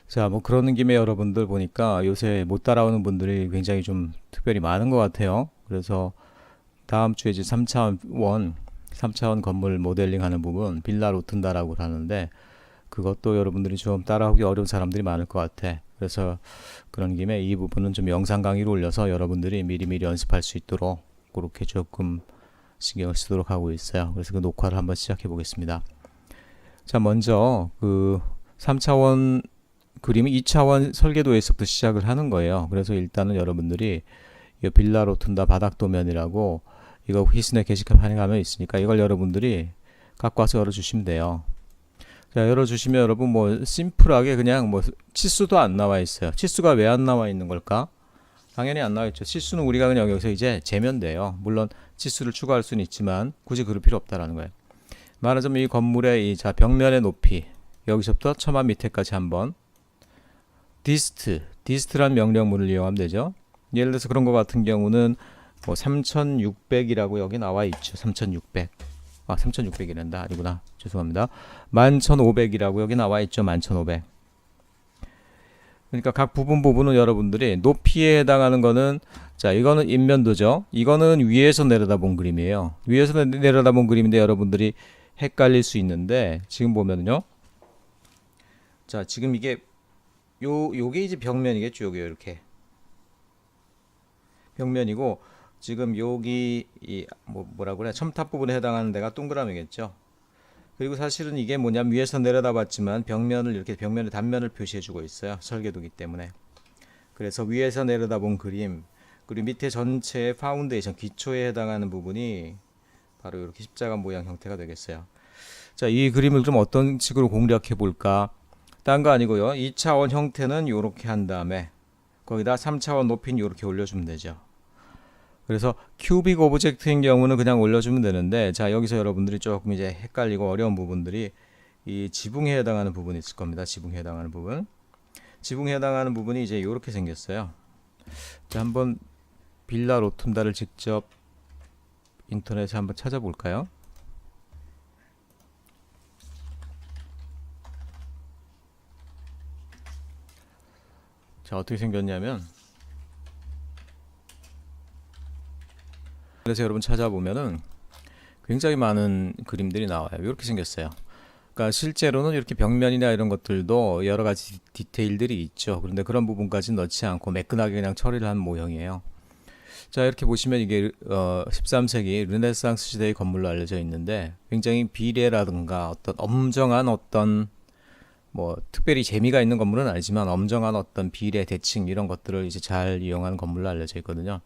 자, 뭐 그러는 김에 여러분들 보니까 요새 못 따라오는 분들이 굉장히 좀 특별히 많은 것 같아요. 그래서 다음 주에 이제 3차원 건물 모델링 하는 부분, 빌라 로튼다라고 하는데, 그것도 여러분들이 좀 따라오기 어려운 사람들이 많을 것 같아. 그래서 그런 김에 이 부분은 좀 영상 강의로 올려서 여러분들이 미리미리 연습할 수 있도록 그렇게 조금 신경을 쓰도록 하고 있어요. 그래서 그 녹화를 한번 시작해 보겠습니다. 자, 먼저 그 3차원 그림이 2차원 설계도에서부터 시작을 하는 거예요. 그래서 일단은 여러분들이 이 빌라 로툰다 바닥도면이라고 이거 히스네 게시판 가면 있으니까 이걸 여러분들이 갖고 와서 열어주시면 돼요. 자, 열어주시면 여러분 뭐 심플하게 그냥 뭐 치수도 안 나와 있어요. 치수가 왜 안 나와 있는 걸까? 당연히 안 나와 있죠. 치수는 우리가 그냥 여기서 이제 재면 돼요. 물론 치수를 추가할 수는 있지만 굳이 그럴 필요 없다라는 거예요. 말하자면 이 건물의 자 벽면의 높이 여기서부터 처마 밑에까지 한번 디스트란 명령문을 이용하면 되죠. 예를 들어서 그런 거 같은 경우는 뭐 3600이라고 여기 나와 있죠. 3600. 3600이란다. 아니구나. 죄송합니다. 11500이라고 여기 나와 있죠. 11500. 그러니까 각 부분은 여러분들이 높이에 해당하는 거는 자, 이거는 인면도죠. 이거는 위에서 내려다본 그림이에요. 위에서 내려다본 그림인데 여러분들이 헷갈릴 수 있는데 지금 보면요. 자, 지금 이게 요게 이제 벽면이겠죠. 요게 이렇게 벽면이고 지금 여기 이 뭐라고 그래 첨탑 부분에 해당하는 데가 동그라미겠죠. 그리고 사실은 이게 뭐냐면 위에서 내려다봤지만 벽면을 이렇게 벽면의 단면을 표시해주고 있어요. 설계도기 때문에. 그래서 위에서 내려다본 그림 그리고 밑에 전체의 파운데이션 기초에 해당하는 부분이 바로 이렇게 십자가 모양 형태가 되겠어요. 자, 이 그림을 그럼 어떤 식으로 공략해 볼까? 딴 거 아니고요. 2차원 형태는 이렇게 한 다음에 거기다 3차원 높이는 이렇게 올려주면 되죠. 그래서 큐빅 오브젝트인 경우는 그냥 올려주면 되는데 자, 여기서 여러분들이 조금 이제 헷갈리고 어려운 부분들이 이 지붕에 해당하는 부분이 있을 겁니다. 지붕에 해당하는 부분. 지붕에 해당하는 부분이 이제 이렇게 생겼어요. 자, 한번 빌라 로툰다를 직접 인터넷에 한번 찾아볼까요? 자, 어떻게 생겼냐면 그래서 여러분 찾아보면은 굉장히 많은 그림들이 나와요. 이렇게 생겼어요. 그러니까 실제로는 이렇게 벽면이나 이런 것들도 여러 가지 디테일들이 있죠. 그런데 그런 부분까지 넣지 않고 매끈하게 그냥 처리를 한 모형이에요. 자, 이렇게 보시면 이게 13세기 르네상스 시대의 건물로 알려져 있는데 굉장히 비례라든가 어떤 엄정한 어떤 뭐 특별히 재미가 있는 건물은 아니지만 엄정한 어떤 비례 대칭 이런 것들을 이제 잘 이용하는 건물로 알려져 있거든요.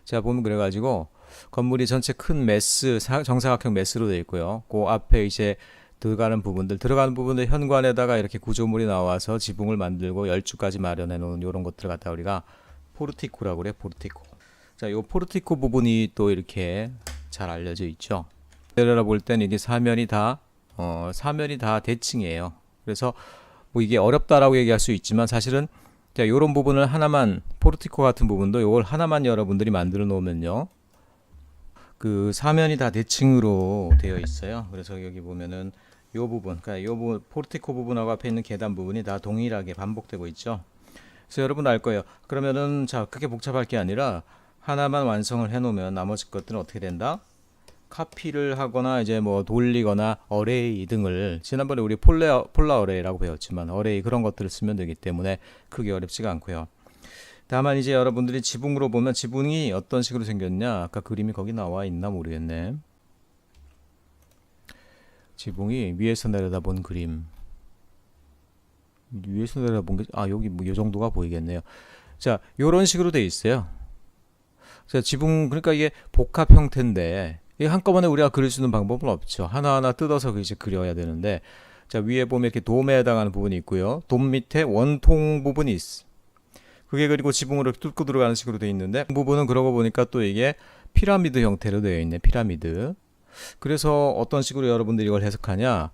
자, 보면 그래가지고 건물이 전체 큰 메스 정사각형 메스로 되어 있고요. 그 앞에 이제 들어가는 부분들 현관에다가 이렇게 구조물이 나와서 지붕을 만들고 열주까지 마련해 놓은 이런 것들을 갖다 우리가 포르티코라고 그래. 포르티코. 자, 요 포르티코 부분이 또 이렇게 잘 알려져 있죠. 내려볼 때는 이게 사면이 다 대칭이에요. 그래서 뭐 이게 어렵다라고 얘기할 수 있지만 사실은 자, 요런 부분을 하나만 포르티코 같은 부분도 요걸 하나만 여러분들이 만들어 놓으면요. 그 사면이 다 대칭으로 되어 있어요. 그래서 여기 보면은 요 부분, 그러니까 요 부분 포르티코 부분하고 앞에 있는 계단 부분이 다 동일하게 반복되고 있죠. 그래서 여러분 알 거예요. 그러면은 자, 그렇게 복잡할 게 아니라 하나만 완성을 해 놓으면 나머지 것들은 어떻게 된다? 카피를 하거나 이제 뭐 돌리거나 어레이 등을 지난번에 우리 폴라 어레이라고 배웠지만 어레이 그런 것들을 쓰면 되기 때문에 크게 어렵지가 않고요. 다만 이제 여러분들이 지붕으로 보면 지붕이 어떤 식으로 생겼냐 아까 그림이 거기 나와 있나 모르겠네. 지붕이 위에서 내려다본 그림 위에서 내려다본 게 여기 뭐 이 정도가 보이겠네요. 자, 요런 식으로 돼 있어요. 자, 지붕 그러니까 이게 복합 형태인데 이 한꺼번에 우리가 그릴 수 있는 방법은 없죠. 하나하나 뜯어서 이제 그려야 되는데 자, 위에 보면 이렇게 돔에 해당하는 부분이 있고요. 돔 밑에 원통 부분이 있어. 그게 그리고 지붕으로 뚫고 들어가는 식으로 되어 있는데 그 부분은 그러고 보니까 또 이게 피라미드 형태로 되어 있네. 피라미드. 그래서 어떤 식으로 여러분들이 이걸 해석하냐?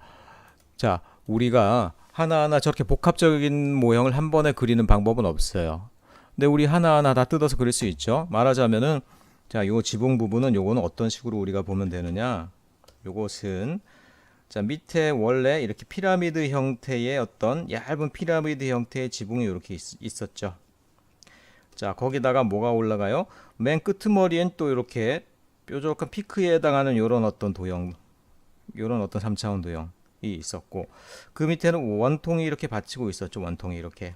자, 우리가 하나하나 저렇게 복합적인 모형을 한 번에 그리는 방법은 없어요. 근데 우리 하나하나 다 뜯어서 그릴 수 있죠. 말하자면은 자, 요 지붕 부분은 요거는 어떤 식으로 우리가 보면 되느냐? 요것은 자, 밑에 원래 이렇게 피라미드 형태의 어떤 얇은 피라미드 형태의 지붕이 이렇게 있었죠. 자, 거기다가 뭐가 올라가요? 맨 끄트머리엔 또 이렇게 뾰족한 피크에 해당하는 요런 어떤 도형, 요런 어떤 3차원 도형이 있었고, 그 밑에는 원통이 이렇게 받치고 있었죠. 원통이 이렇게.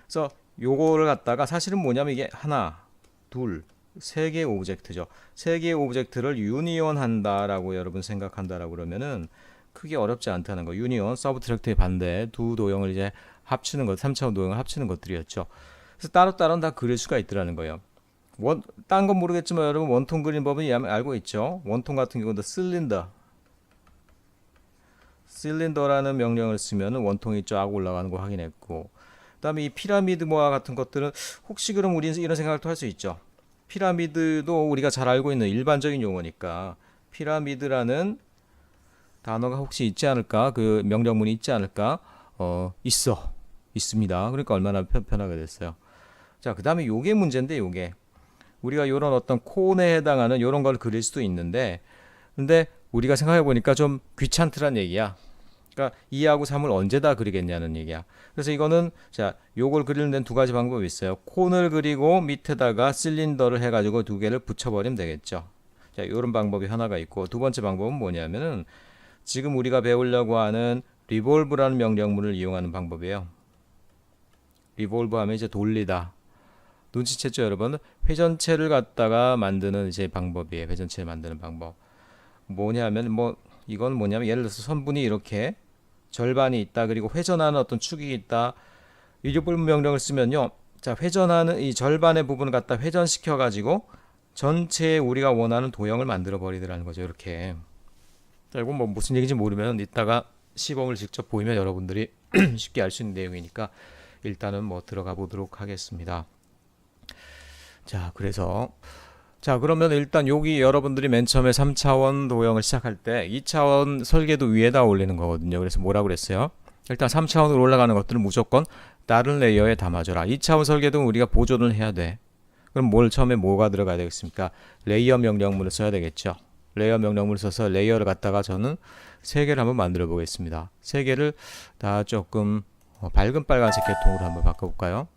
그래서 요거를 갖다가 사실은 뭐냐면 이게 하나, 둘, 세 개의 오브젝트죠. 세 개의 오브젝트를 유니온 한다라고 여러분 생각한다라고 그러면은 크게 어렵지 않다는 거. 유니온, 서브트랙트의 반대, 두 도형을 이제 합치는 것, 3차원 도형을 합치는 것들이었죠. 그래서 따로따로 다 그릴 수가 있더라는 거예요. 딴 건 모르겠지만 여러분 원통 그리는 법은 알고 있죠. 원통 같은 경우도 실린더라는 명령을 쓰면 원통이 쫙 올라가는 거 확인했고, 그 다음에 이 피라미드 모아 같은 것들은 혹시 그럼 우리는 이런 생각도 할 수 있죠. 피라미드도 우리가 잘 알고 있는 일반적인 용어니까 피라미드라는 단어가 혹시 있지 않을까? 그 명령문이 있지 않을까? 있습니다. 그러니까 얼마나 편하게 됐어요. 자, 그 다음에 요게 문제인데, 요게 우리가 요런 어떤 콘에 해당하는 요런 걸 그릴 수도 있는데, 근데 우리가 생각해 보니까 좀 귀찮더란 얘기야. 그러니까 2하고 3을 언제 다 그리겠냐는 얘기야. 그래서 이거는 자, 요걸 그리는 데는 두 가지 방법이 있어요. 콘을 그리고 밑에다가 실린더를 해가지고 두 개를 붙여버리면 되겠죠. 자, 요런 방법이 하나가 있고, 두 번째 방법은 뭐냐면은 지금 우리가 배우려고 하는 리볼브라는 명령문을 이용하는 방법이에요. 리볼브 하면 이제 돌리다. 눈치챘죠, 여러분? 회전체를 갖다가 만드는 이제 방법이에요. 회전체를 만드는 방법. 뭐냐면 이건 뭐냐면 예를 들어서 선분이 이렇게 절반이 있다. 그리고 회전하는 어떤 축이 있다. 리볼브 명령을 쓰면요. 자, 회전하는 이 절반의 부분을 갖다 회전시켜 가지고 전체에 우리가 원하는 도형을 만들어 버리더라는 거죠. 이렇게. 자, 이건 뭐 무슨 얘기인지 모르면 이따가 시범을 직접 보이면 여러분들이 쉽게 알 수 있는 내용이니까 일단은 뭐 들어가 보도록 하겠습니다. 자, 그래서 자, 그러면 일단 여기 여러분들이 맨 처음에 3차원 도형을 시작할 때 2차원 설계도 위에다 올리는 거거든요. 그래서 뭐라고 그랬어요? 일단 3차원으로 올라가는 것들은 무조건 다른 레이어에 담아줘라. 2차원 설계도는 우리가 보존을 해야 돼. 그럼 처음에 뭐가 들어가야 되겠습니까? 레이어 명령문을 써야 되겠죠. 레이어 명령문을 써서 레이어를 갖다가 저는 3개를 한번 만들어 보겠습니다. 3개를 다 조금 밝은 빨간색 계통으로 한번 바꿔볼까요?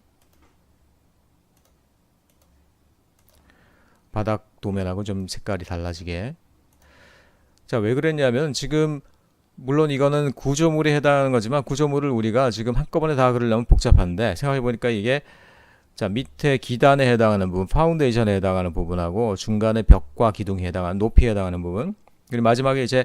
바닥 도면하고 좀 색깔이 달라지게. 자, 왜 그랬냐면 지금 물론 이거는 구조물에 해당하는 거지만 구조물을 우리가 지금 한꺼번에 다 그리려면 복잡한데, 생각해보니까 이게 자, 밑에 기단에 해당하는 부분, 파운데이션에 해당하는 부분하고 중간에 벽과 기둥에 해당하는 높이에 해당하는 부분, 그리고 마지막에 이제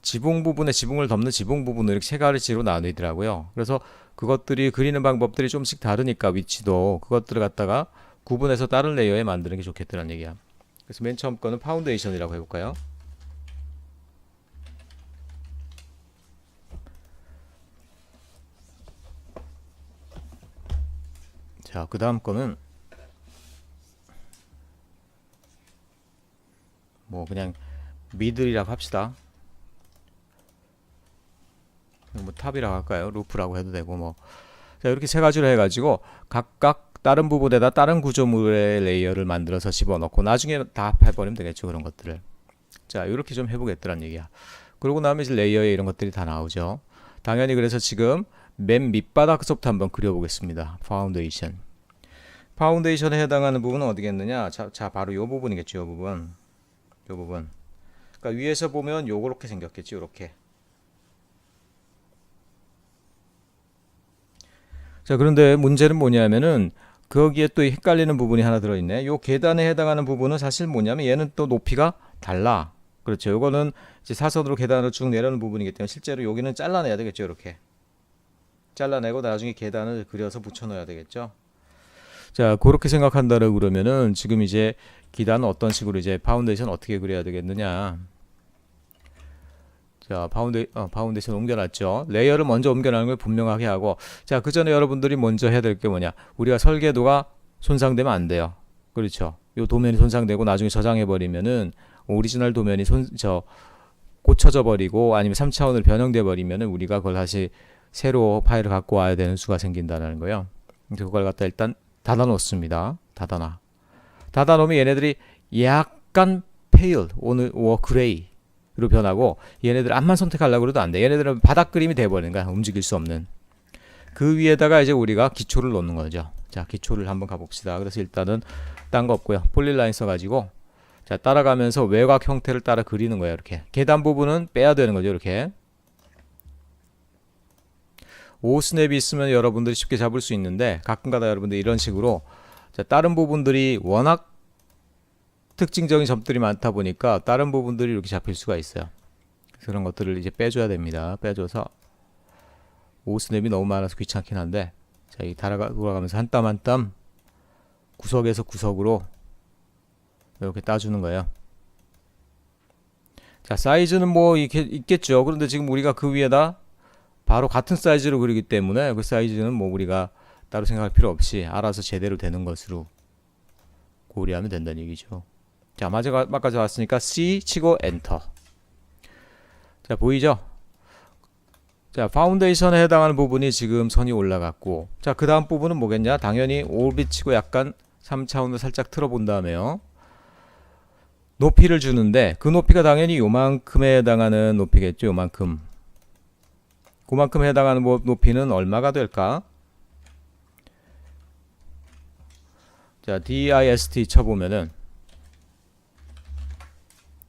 지붕 부분에 지붕을 덮는 지붕 부분을 이렇게 세 가지로 나누더라고요. 그래서 그것들이 그리는 방법들이 좀씩 다르니까 위치도 그것들을 갖다가 구분해서 다른 레이어에 만드는 게 좋겠다는 얘기야. 그래서 맨 처음 거는 파운데이션이라고 해볼까요? 자, 그 다음 거는 뭐 그냥 미들이라고 합시다. 뭐 탑이라고 할까요? 루프라고 해도 되고 뭐. 자, 이렇게 세 가지로 해가지고 각각 다른 부분에다 다른 구조물의 레이어를 만들어서 집어넣고 나중에 다 합해버리면 되겠죠. 그런 것들을. 자, 이렇게 좀 해보겠더란 얘기야. 그러고 나면 이제 레이어에 이런 것들이 다 나오죠. 당연히 그래서 지금 맨 밑바닥서부터 한번 그려보겠습니다. 파운데이션. 파운데이션에 해당하는 부분은 어디겠느냐? 자, 바로 요 부분이겠죠. 요 부분. 요 부분. 그러니까 위에서 보면 요렇게 생겼겠지. 요렇게. 자, 그런데 문제는 뭐냐면은 거기에 또 헷갈리는 부분이 하나 들어있네. 요 계단에 해당하는 부분은 사실 뭐냐면 얘는 또 높이가 달라. 그렇죠. 요거는 이제 사선으로 계단으로 쭉 내려오는 부분이기 때문에 실제로 여기는 잘라내야 되겠죠. 이렇게. 잘라내고 나중에 계단을 그려서 붙여넣어야 되겠죠. 자, 그렇게 생각한다고 그러면은 지금 이제 기단은 어떤 식으로 이제 파운데이션 어떻게 그려야 되겠느냐. 자, 파운데이션 옮겨놨죠. 레이어를 먼저 옮겨놓는 걸 분명하게 하고, 자, 그 전에 여러분들이 먼저 해야 될 게 뭐냐. 우리가 설계도가 손상되면 안 돼요. 그렇죠. 요 도면이 손상되고 나중에 저장해버리면은 오리지널 도면이 고쳐져 버리고 아니면 3차원으로 변형돼 버리면은 우리가 그걸 다시 새로 파일을 갖고 와야 되는 수가 생긴다는 거예요. 그걸 갖다 일단 닫아 놓습니다. 닫아 놓으면 얘네들이 약간 페일, 오늘 그레이. 변하고, 얘네들 앞만 선택하려고 해도 안 돼. 얘네들은 바닥 그림이 돼버리는 거야. 움직일 수 없는. 그 위에다가 이제 우리가 기초를 놓는 거죠. 자, 기초를 한번 가봅시다. 그래서 일단은 딴 거 없고요. 폴리라인 써가지고, 자, 따라가면서 외곽 형태를 따라 그리는 거예요. 이렇게. 계단 부분은 빼야 되는 거죠. 이렇게. 5스냅이 있으면 여러분들이 쉽게 잡을 수 있는데, 가끔가다 여러분들 이런 식으로, 자, 다른 부분들이 워낙 특징적인 점들이 많다 보니까 다른 부분들이 이렇게 잡힐 수가 있어요. 그래서 그런 것들을 이제 빼줘야 됩니다. 빼줘서 5스냅이 너무 많아서 귀찮긴 한데, 자, 이 돌아가면서 한 땀 한 땀 구석에서 구석으로 이렇게 따주는 거예요. 자, 사이즈는 뭐 이렇게 있겠죠. 그런데 지금 우리가 그 위에다 바로 같은 사이즈로 그리기 때문에 그 사이즈는 뭐 우리가 따로 생각할 필요 없이 알아서 제대로 되는 것으로 고려하면 된다는 얘기죠. 자, 마지막까지 왔으니까 C 치고 엔터. 자, 보이죠? 자, 파운데이션에 해당하는 부분이 지금 선이 올라갔고, 자, 그 다음 부분은 뭐겠냐? 당연히 오rbit 치고 약간 3차원으로 살짝 틀어본 다음에요, 높이를 주는데, 그 높이가 당연히 요만큼에 해당하는 높이겠죠. 요만큼. 그만큼 해당하는 높이는 얼마가 될까? 자, DIST 쳐보면은,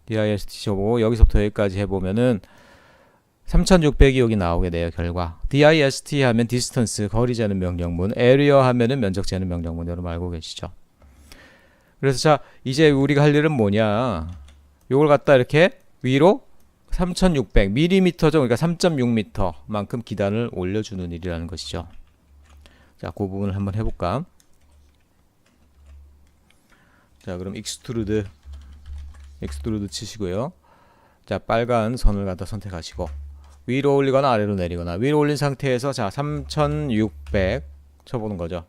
DIST 쳐보고 여기서부터 여기까지 해보면은 3600이 여기 나오게 돼요. 결과 DIST 하면 디스턴스, 거리 재는 명령문, area 하면은 면적 재는 명령문. 여러분 알고 계시죠? 그래서 자, 이제 우리가 할 일은 뭐냐, 요걸 갖다 이렇게 위로 3600mm죠. 그러니까 3.6m 만큼 기단을 올려주는 일이라는 것이죠. 자, 그 부분을 한번 해볼까? 자, 그럼 익스트루드 치시고요. 자, 빨간 선을 갖다 선택하시고 위로 올리거나 아래로 내리거나, 위로 올린 상태에서 자, 3600 쳐보는 거죠.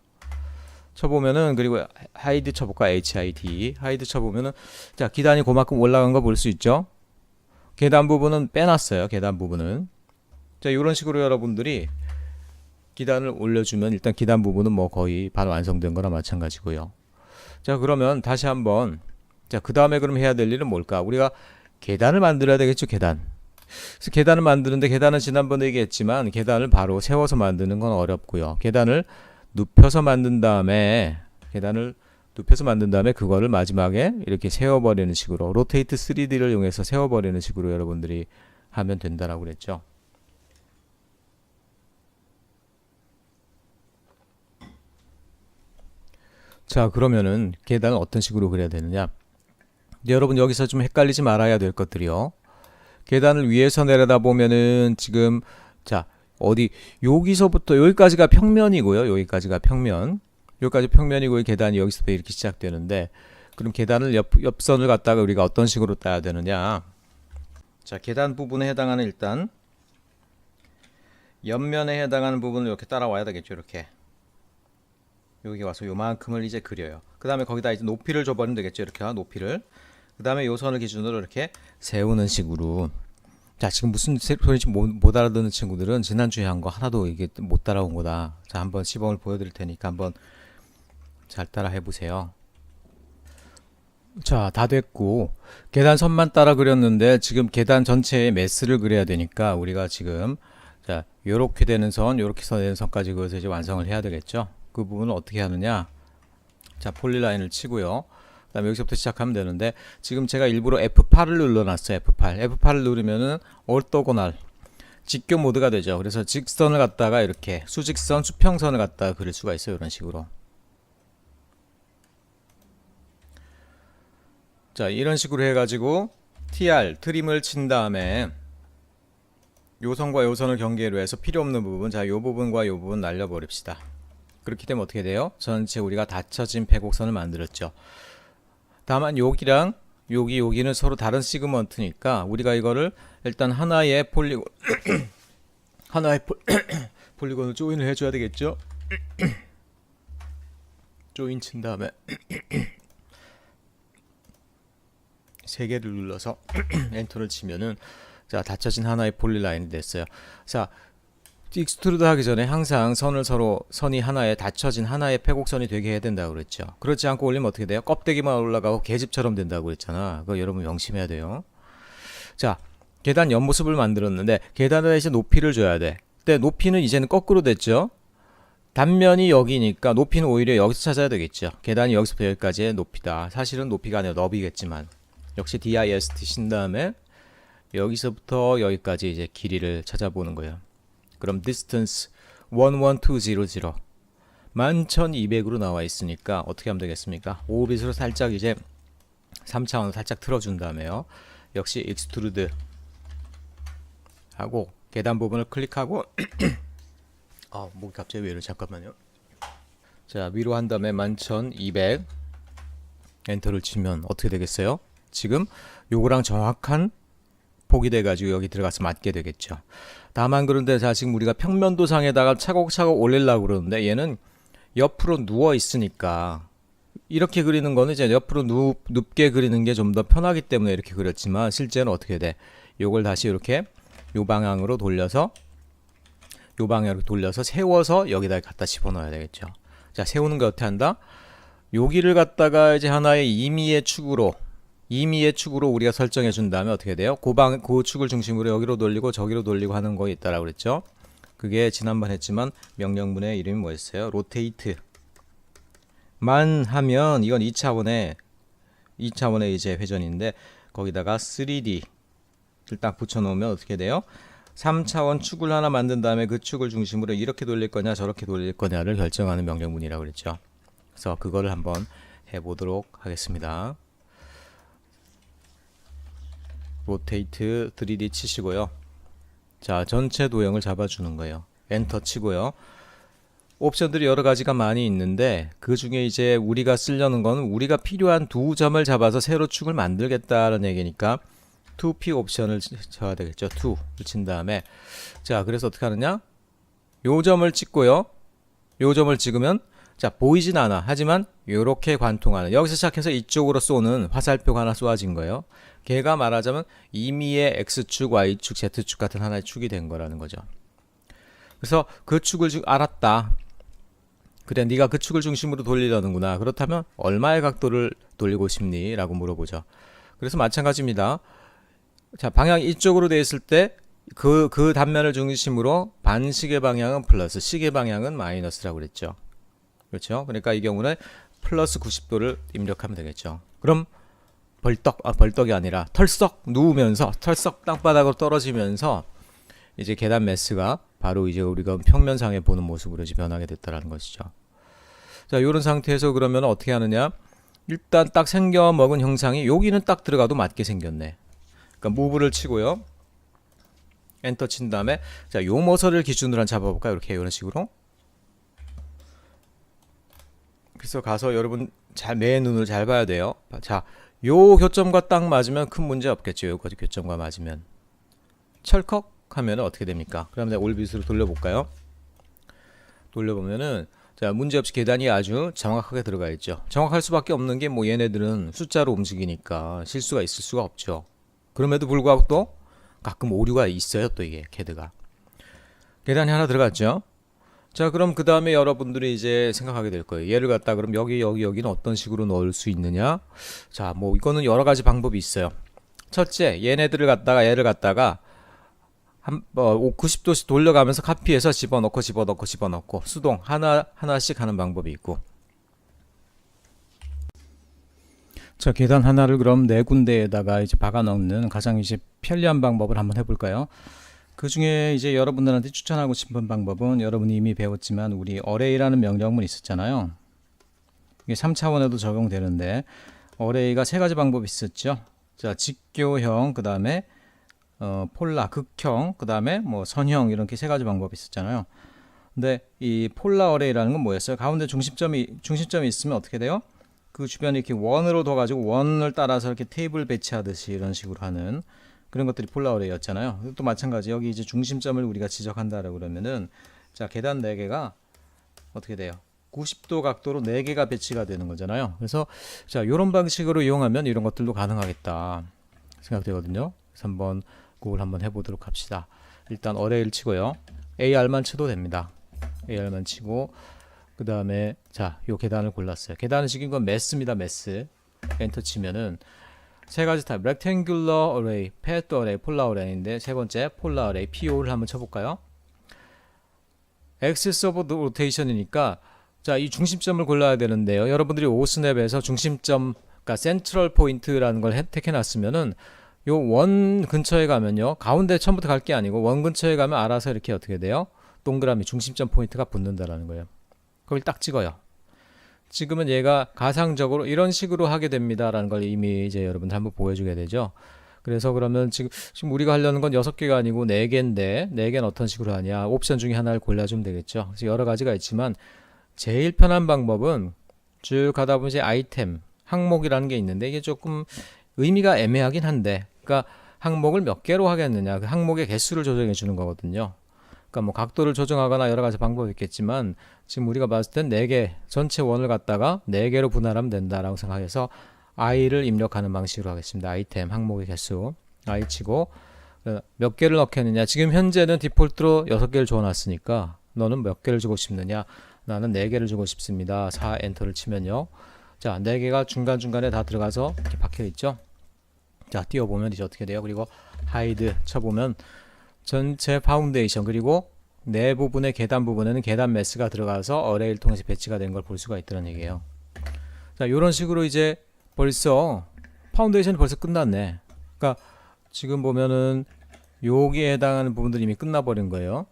쳐보면은, 그리고 하이드 쳐볼까? HID 하이드 쳐보면은, 자, 기단이 그만큼 올라간 거 볼 수 있죠. 계단 부분은 빼놨어요. 계단 부분은. 자, 이런 식으로 여러분들이 기단을 올려주면 일단 기단 부분은 뭐 거의 바로 완성된 거나 마찬가지고요. 자, 그러면 다시 한번, 자, 그 다음에 그럼 해야 될 일은 뭘까? 우리가 계단을 만들어야 되겠죠. 계단. 그래서 계단을 만드는데, 계단은 지난번에 얘기했지만 계단을 바로 세워서 만드는 건 어렵고요. 계단을 눕혀서 만든 다음에 그거를 마지막에 이렇게 세워버리는 식으로, 로테이트 3D를 이용해서 세워버리는 식으로 여러분들이 하면 된다라고 그랬죠. 자, 그러면은 계단을 어떤 식으로 그려야 되느냐? 여러분 여기서 좀 헷갈리지 말아야 될 것들이요. 계단을 위에서 내려다 보면은 지금, 자, 어디 여기서부터 여기까지가 평면이고요. 여기까지 평면이고, 계단이 여기서부터 이렇게 시작되는데, 그럼 계단을 옆선을 갖다가 우리가 어떤 식으로 따야 되느냐? 자, 계단 부분에 해당하는, 일단 옆면에 해당하는 부분을 이렇게 따라와야 되겠죠. 이렇게 여기 와서 요만큼을 이제 그려요. 그 다음에 거기다 이제 높이를 줘버리면 되겠죠. 이렇게 높이를. 그 다음에 요 선을 기준으로 이렇게 세우는 식으로. 자, 지금 무슨 소리인지 못 알아듣는 친구들은 지난주에 한 거 하나도 이게 못 따라온 거다. 자, 한번 시범을 보여드릴 테니까 한번 잘 따라 해보세요. 자, 다 됐고, 계단선만 따라 그렸는데 지금 계단 전체에 매스를 그려야 되니까 우리가 지금, 자, 요렇게 되는 선, 요렇게 되는 선까지 그어서 이제 완성을 해야 되겠죠. 그 부분을 어떻게 하느냐? 자, 폴리라인을 치고요. 그 다음에 여기서부터 시작하면 되는데, 지금 제가 일부러 F8을 눌러놨어요. F8을 누르면은 orthogonal, 직교 모드가 되죠. 그래서 직선을 갖다가 이렇게 수직선, 수평선을 갖다가 그릴 수가 있어요. 이런 식으로. 자, 이런 식으로 해가지고 TR, 트림을 친 다음에 요선과 요선을 경계로 해서 필요 없는 부분, 자, 요 부분과 요 부분 날려버립시다. 그렇게 되면 어떻게 돼요? 전체 우리가 닫혀진 패곡선을 만들었죠. 다만 여기랑 여기는 서로 다른 시그먼트니까 우리가 이거를 일단 하나의 폴리곤을 조인을 해줘야 되겠죠. 조인 친 다음에 세 개를 눌러서 엔터를 치면은, 자, 닫혀진 하나의 폴리라인이 됐어요. 자, 익스트루드 하기 전에 항상 선이 하나에 닫혀진 하나의 패곡선이 되게 해야 된다고 그랬죠. 그렇지 않고 올리면 어떻게 돼요? 껍데기만 올라가고 계집처럼 된다고 그랬잖아. 그거 여러분 명심해야 돼요. 자, 계단 옆모습을 만들었는데 계단에 이제 높이를 줘야 돼. 근데 높이는 이제는 거꾸로 됐죠. 단면이 여기니까 높이는 오히려 여기서 찾아야 되겠죠. 계단이 여기서부터 여기까지의 높이다. 사실은 높이가 아니라 너비겠지만 역시 DIST 신 다음에 여기서부터 여기까지 이제 길이를 찾아보는 거예요. 그럼 distance 11200 11,200으로 나와 있으니까 어떻게 하면 되겠습니까? 5빛으로 살짝 이제 3차원을 살짝 틀어준 다음에요. 역시 extrude 하고 계단 부분을 클릭하고 목이 갑자기 왜 이래? 잠깐만요. 자, 위로 한 다음에 11,200 엔터를 치면 어떻게 되겠어요? 지금 요거랑 정확한 폭이 돼가지고 여기 들어가서 맞게 되겠죠. 다만 그런데 자, 지금 우리가 평면도상에다가 차곡차곡 올리려고 그러는데 얘는 옆으로 누워 있으니까 이렇게 그리는 거는 이제 옆으로 눕게 그리는 게 좀 더 편하기 때문에 이렇게 그렸지만 실제는 어떻게 돼? 요걸 다시 이렇게 요 방향으로 돌려서 세워서 여기다 갖다 집어넣어야 되겠죠. 자, 세우는 게 어떻게 한다? 여기를 갖다가 이제 하나의 임의의 축으로 우리가 설정해 준 다음에 어떻게 돼요? 그 축을 중심으로 여기로 돌리고 저기로 돌리고 하는 거 있다라고 그랬죠. 그게 지난번 했지만 명령문의 이름이 뭐였어요? 로테이트 만 하면 이건 2차원의 이제 회전인데 거기다가 3D를 딱 붙여 놓으면 어떻게 돼요? 3차원 축을 하나 만든 다음에 그 축을 중심으로 이렇게 돌릴 거냐 저렇게 돌릴 거냐를 결정하는 명령문이라고 그랬죠. 그래서 그거를 한번 해보도록 하겠습니다. 로테이트 3D 치시고요. 자, 전체 도형을 잡아주는 거예요. 엔터 치고요. 옵션들이 여러 가지가 많이 있는데 그 중에 이제 우리가 쓰려는 건 우리가 필요한 두 점을 잡아서 새로 축을 만들겠다는 얘기니까 2P 옵션을 쳐야 되겠죠. 2를 친 다음에 자, 그래서 어떻게 하느냐? 요 점을 찍고요. 요 점을 찍으면 자, 보이진 않아. 하지만 요렇게 관통하는 여기서 시작해서 이쪽으로 쏘는 화살표가 하나 쏘아진 거예요. 걔가 말하자면 임의의 X축, Y축, Z축 같은 하나의 축이 된 거라는 거죠. 그래서 그 축을 알았다. 그래, 네가 그 축을 중심으로 돌리려는구나. 그렇다면 얼마의 각도를 돌리고 싶니? 라고 물어보죠. 그래서 마찬가지입니다. 자, 방향이 이쪽으로 되어 있을 때 그 단면을 중심으로 반시계 방향은 플러스, 시계 방향은 마이너스라고 그랬죠. 그렇죠? 그러니까 이 경우는 플러스 90도를 입력하면 되겠죠. 그럼 벌떡이 아니라 털썩 누우면서 털썩 땅바닥으로 떨어지면서 이제 계단 매스가 바로 이제 우리가 평면상에 보는 모습으로 이제 변하게 됐다라는 것이죠. 자, 이런 상태에서 그러면 어떻게 하느냐? 일단 딱 생겨 먹은 형상이 여기는 딱 들어가도 맞게 생겼네. 그러니까 무브를 치고요. 엔터 친 다음에 자, 요 모서리를 기준으로 한 잡아볼까요? 이렇게 이런 식으로. 그래서 가서 여러분 내 눈을 잘 봐야 돼요. 자, 요 교점과 딱 맞으면 큰 문제 없겠죠. 요 교점과 맞으면 철컥 하면 어떻게 됩니까? 그러면 올빗으로 돌려볼까요? 돌려보면은 자, 문제없이 계단이 아주 정확하게 들어가 있죠. 정확할 수밖에 없는 게 뭐 얘네들은 숫자로 움직이니까 실수가 있을 수가 없죠. 그럼에도 불구하고 또 가끔 오류가 있어요. 또 이게 캐드가 계단이 하나 들어갔죠. 자, 그럼 그 다음에 여러분들이 이제 생각하게 될 거예요. 얘를 갖다 그럼 여기는 어떤 식으로 넣을 수 있느냐? 자, 뭐 이거는 여러 가지 방법이 있어요. 첫째, 얘를 갖다가 90도씩 돌려가면서 카피해서 집어넣고 수동 하나씩 하는 방법이 있고. 자, 계단 하나를 그럼 네 군데에다가 이제 박아 넣는 가장 이제 편리한 방법을 한번 해볼까요? 그 중에 이제 여러분들한테 추천하고 싶은 방법은 여러분이 이미 배웠지만 우리 array라는 명령문이 있었잖아요. 이게 3차원에도 적용되는데 array가 세 가지 방법이 있었죠. 자, 직교형, 그 다음에 폴라, 극형, 그 다음에 뭐 선형 이렇게 세 가지 방법이 있었잖아요. 근데 이 폴라 array라는 건 뭐였어요? 가운데 중심점이 있으면 어떻게 돼요? 그 주변에 이렇게 원으로 둬가지고 원을 따라서 이렇게 테이블 배치하듯이 이런 식으로 하는 그런 것들이 폴라 array였잖아요. 또 마찬가지 여기 이제 중심점을 우리가 지적한다라고 그러면은 자, 계단 4개가 어떻게 돼요? 90도 각도로 4개가 배치가 되는 거잖아요. 그래서 자, 이런 방식으로 이용하면 이런 것들도 가능하겠다 생각되거든요. 그래서 한번 그걸 한번 해보도록 합시다. 일단 array를 치고요. AR만 쳐도 됩니다. AR만 치고 그 다음에 자, 요 계단을 골랐어요. 계단을 지금 건 매스입니다. 매스. 엔터 치면은 세 가지 타입, rectangular array, path array, polar array인데 세 번째 polar array, PO를 한번 쳐볼까요? axis of rotation이니까 자, 이 중심점을 골라야 되는데요. 여러분들이 오스냅에서 중심점, 그러니까 센트럴 포인트라는 걸 택해놨으면은 요 원 근처에 가면요, 가운데 처음부터 갈 게 아니고 원 근처에 가면 알아서 이렇게 어떻게 돼요? 동그라미 중심점 포인트가 붙는다라는 거예요. 그걸 딱 찍어요. 지금은 얘가 가상적으로 이런 식으로 하게 됩니다라는 걸 이미 이제 여러분들 한번 보여주게 되죠. 그래서 그러면 지금 우리가 하려는 건 6개가 아니고 4개인데 4개는 어떤 식으로 하냐, 옵션 중에 하나를 골라주면 되겠죠. 그래서 여러 가지가 있지만 제일 편한 방법은 쭉 가다 보면 이제 아이템, 항목이라는 게 있는데 이게 조금 의미가 애매하긴 한데, 그러니까 항목을 몇 개로 하겠느냐, 그 항목의 개수를 조정해 주는 거거든요. 그러니까 뭐 각도를 조정하거나 여러 가지 방법이 있겠지만 지금 우리가 봤을 땐 4개, 전체 원을 갖다가 4개로 분할하면 된다라고 생각해서 i를 입력하는 방식으로 하겠습니다. 아이템, 항목의 개수 i 치고 몇 개를 넣겠느냐, 지금 현재는 디폴트로 6개를 주어놨으니까 너는 몇 개를 주고 싶느냐, 나는 4개를 주고 싶습니다. 4 엔터를 치면요, 자 4개가 중간중간에 다 들어가서 이렇게 박혀있죠. 자 띄워보면 이제 어떻게 돼요? 그리고 하이드 쳐보면 전체 파운데이션 그리고 내 부분의 계단 부분에는 계단 매스가 들어가서 어레이를 통해서 배치가 된 걸 볼 수가 있다는 얘기예요. 자 이런 식으로 이제 벌써 파운데이션이 벌써 끝났네. 그러니까 지금 보면은 여기에 해당하는 부분들이 이미 끝나버린 거예요.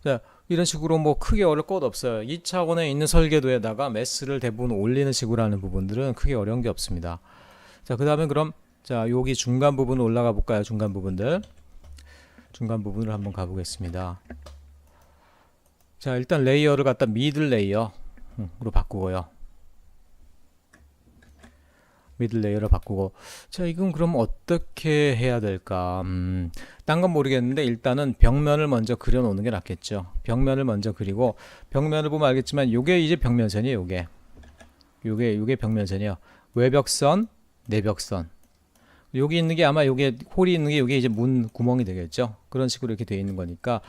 자 이런 식으로 뭐 크게 어려울 것 없어요. 2차원에 있는 설계도에다가 매스를 대부분 올리는 식으로 하는 부분들은 크게 어려운 게 없습니다. 자 그 다음에 그럼 자 여기 중간 부분 올라가 볼까요? 중간 부분들, 중간 부분을 한번 가보겠습니다. 자 일단 레이어를 갖다 미들 레이어로 바꾸고요. 미들 레이어를 바꾸고, 자 이건 그럼 어떻게 해야 될까? 딴 건 모르겠는데 일단은 벽면을 먼저 그려 놓는 게 낫겠죠. 벽면을 먼저 그리고, 벽면을 보면 알겠지만 요게 이제 벽면선이에요. 요게 벽면선이에요. 외벽선, 내벽선. 여기 있는 게 아마 요게 홀이 있는 게 요게 이제 문 구멍이 되겠죠. 그런 식으로 이렇게 되어 있는 거니까